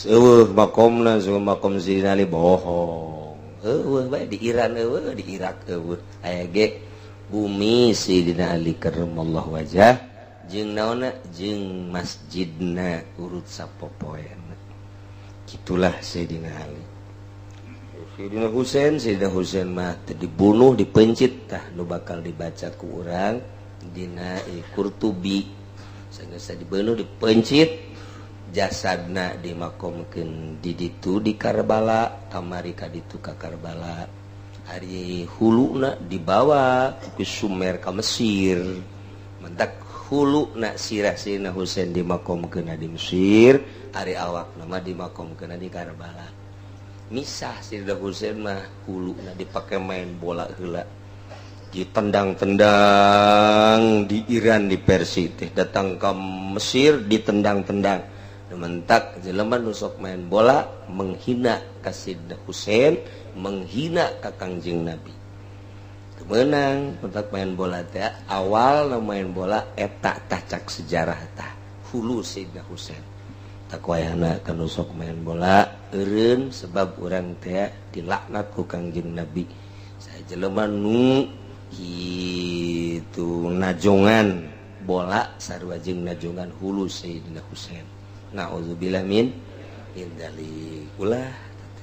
eueuh makomna sama makom Sayyidina Ali bohong. Eueuh bae di Iran eueuh, di Irak eueuh. Aya ge bumi Sayyidina Ali karramallahu wajah jeung naonna jeung masjidna urut sapopoena. Kitulah Sayyidina Ali. Sayyidina Husain mah teu dibunuh dipencit tah nu bakal dibaca ku urang dina Qurtubi. Sageus dibunuh dipencit jasadna dimakomkeun di ditu di Karbala, kamari ka ditu ka Karbala. Ari huluna dibawa ku Sumer ka Mesir. Mentak huluna sirah Sayyidina Husain dimakomkeun di Mesir, ari awakna mah dimakomkeun di Karbala. Misah Sayyidina Husain mah huluna dipake main bola heula. Ditendang-tendang di Iran di Persia teh, datang ke Mesir ditendang-tendang. Mentak jelema nu sok main bola menghina ka Sayyidina Husain, menghina ka Kangjeng Nabi. Menang mentak main bola teh awal main bola eta tah cak sejarah tah hulu Sayyidina Husain. Tak wayahna kana sok main bola eureun sebab urang teh dilaknat ku Kangjeng Nabi. Saya jelema nu itu najongan bola sarua jeung najongan hulu Sayyidina Husain. Nauzubillah min dzalik. Ulah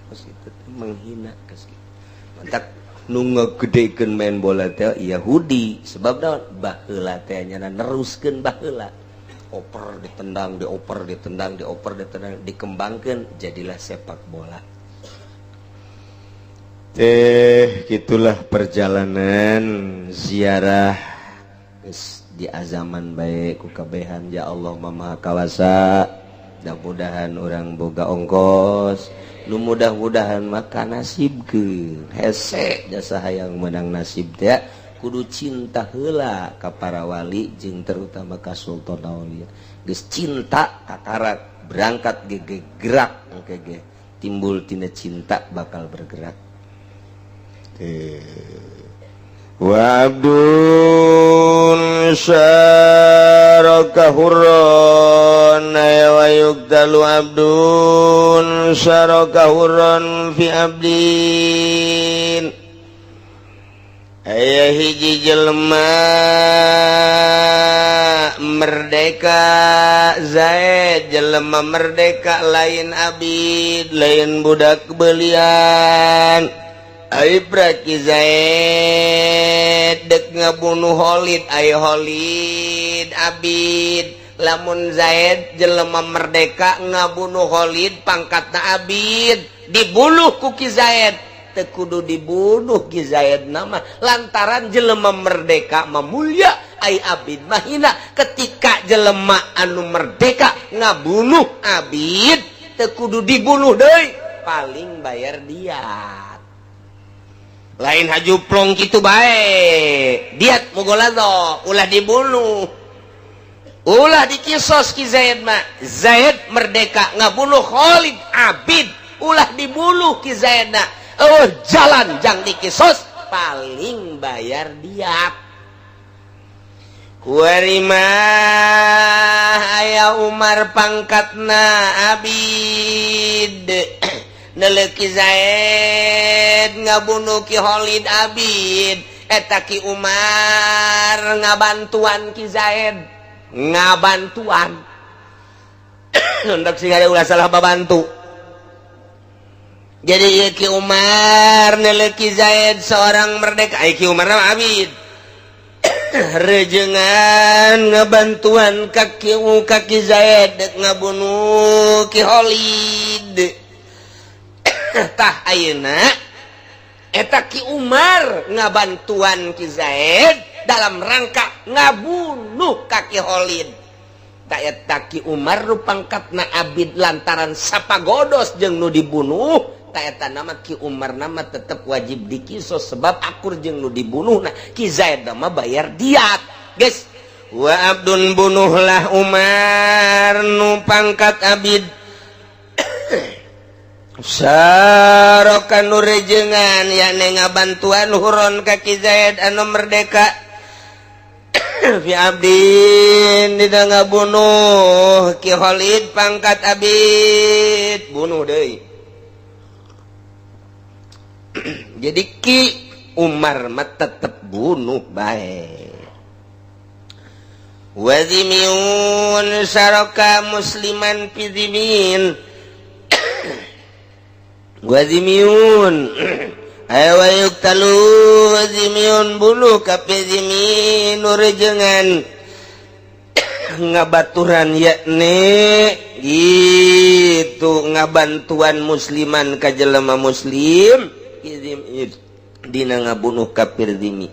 kitu menghina ka kitu. Mantak nu ngagedekeun main bola teh Yahudi sebab naon baheula teh nya neruskeun baheula. Oper ditendang, dioper ditendang, dioper ditendang, dikembangkeun jadilah sepak bola. Gitulah perjalanan ziarah di azaman baik ku kabehan ya Allah Maha Kawasa. Mudah-mudahan orang boga ongkos, nu mudah-mudahan maka nasibkeun hese jasa hayang menang nasib teh kudu cinta heula ka para wali jeung terutama ka Sultan Aulia. Geus cinta kakarak berangkat ge gerak engke ge timbul tina cinta bakal bergerak. Wa abdun syaraka hurran wa yugdalu abdun syaraka hurran fi abdin. Aya hiji jelema merdeka Zaid, jelema merdeka lain abid, lain budak belian. Ibraki Zaid dek ngabunuh Khalid, ay Khalid abid. Lamun Zaid jelema merdeka ngabunuh Khalid pangkatna abid, dibunuh ku Ki Zaid. Teu kudu dibunuh Ki Zaid nama lantaran jelema merdeka mamulya, ay abid mahina. Ketika jelema anu merdeka ngabunuh abid teu kudu dibunuh deui, paling bayar diat. Lain hajuplong gitu bae diat mogolado ulah dibunuh, ulah dikisos Ki Zaid mah. Zaid merdeka ngabunuh Khalid abid, ulah dibunuh Ki Zaid na. Jalan jang dikisos paling bayar diat. Kuarimah aya Umar pangkatna abid neleki Zaid ngabunuh Ki Khalid abid, eta Ki Umar ngabantuan Ki Zaid ngabantuan untuk sehingga ulah salah babantu. Jadi Ki Umar nilai Ki Zaid seorang merdeka. Ki Umar nama abid. Rejengan ngabantuan kaki Zaid dek ngabunuh Ki Khalid. Tah ayeuna eta Ki Umar ngabantuan Ki Zaid dalam rangka ngabunuh Ki Khalid. Ta eta Ki Umar nu pangkatna abid lantaran sapagodos jeung nu dibunuh. Ta nama Ki Umar nama tetap wajib dikisos sebab akur jeung nu dibunuh. Nah Ki Zaid nama bayar diat guys. Wa abdun bunuhlah Umar nu pangkat abid sarokan nu rejengan yakni ngabantuan huron ka Ki Zaid anu merdeka fi abdin dina ngabunuh Ki Khalid pangkat abid bunuh deui. Jadi Ki Umar mah tetep bunuh bae. Wazimiun saraka musliman fi zimin. Wazimiun ayo yuktalu wazimiun bunuh ka fi zimin rejengan ngabaturan yakni gitu ngabantuan musliman ka jelema muslim dina ngabunuh kafir zimi.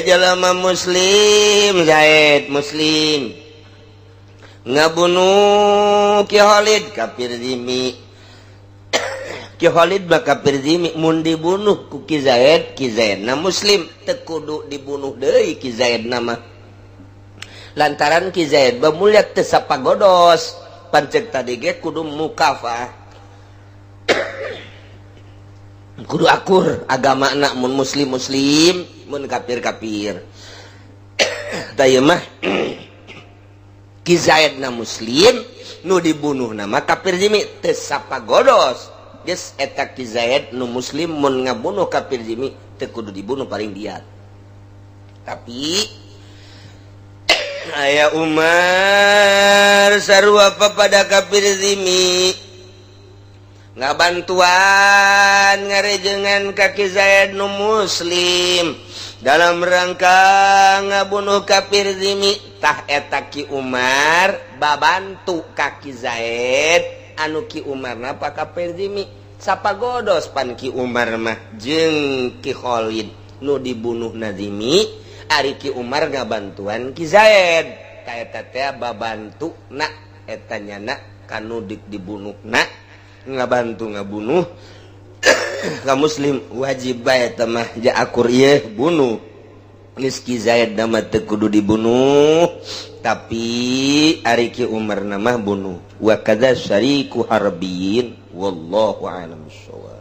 Jalama muslim Zaid muslim ngabunuh Ki Khalid kafir zimi. Ki Khalid mah kafir zimi mun dibunuh ku Ki Zaid na muslim teu kudu dibunuh deui Ki Zaid nama. Lantaran Ki Zaid bamulia teu sapagodos pancek tadi ge kudu mukafah. Kudu akur agama anak mun muslim mun kafir taya mah Ki Zaid na muslim nu dibunuh nama kafir zimi teu sapagodos geus eta Ki Zaid nu muslim mun ngabunuh kafir zimi teu kudu dibunuh paling diat. Tapi aya Umar sarua pada kafir zimi ngabantuan ngarejengan Ki Zaid nu muslim dalam rangka ngabunuh kafir zimi. Tah eta Ki Umar babantu Ki Zaid anu Ki Umar napa kafir zimi sapagodos pan Ki Umar mah jeung Ki Khalid nu dibunuh nazimi ari Ki Umar ngabantuan Ki Zaid ka eta teh babantu na eta nyana kanu dibunuh na ngabantu ngabunuh ka muslim wajib bae teh mah ja akur ieu bunuh geus Ki Zaid nama teu kudu dibunuh tapi ari Ki Umar nama bunuh wa kadza syariku harbin wallahu a'lam bissawab.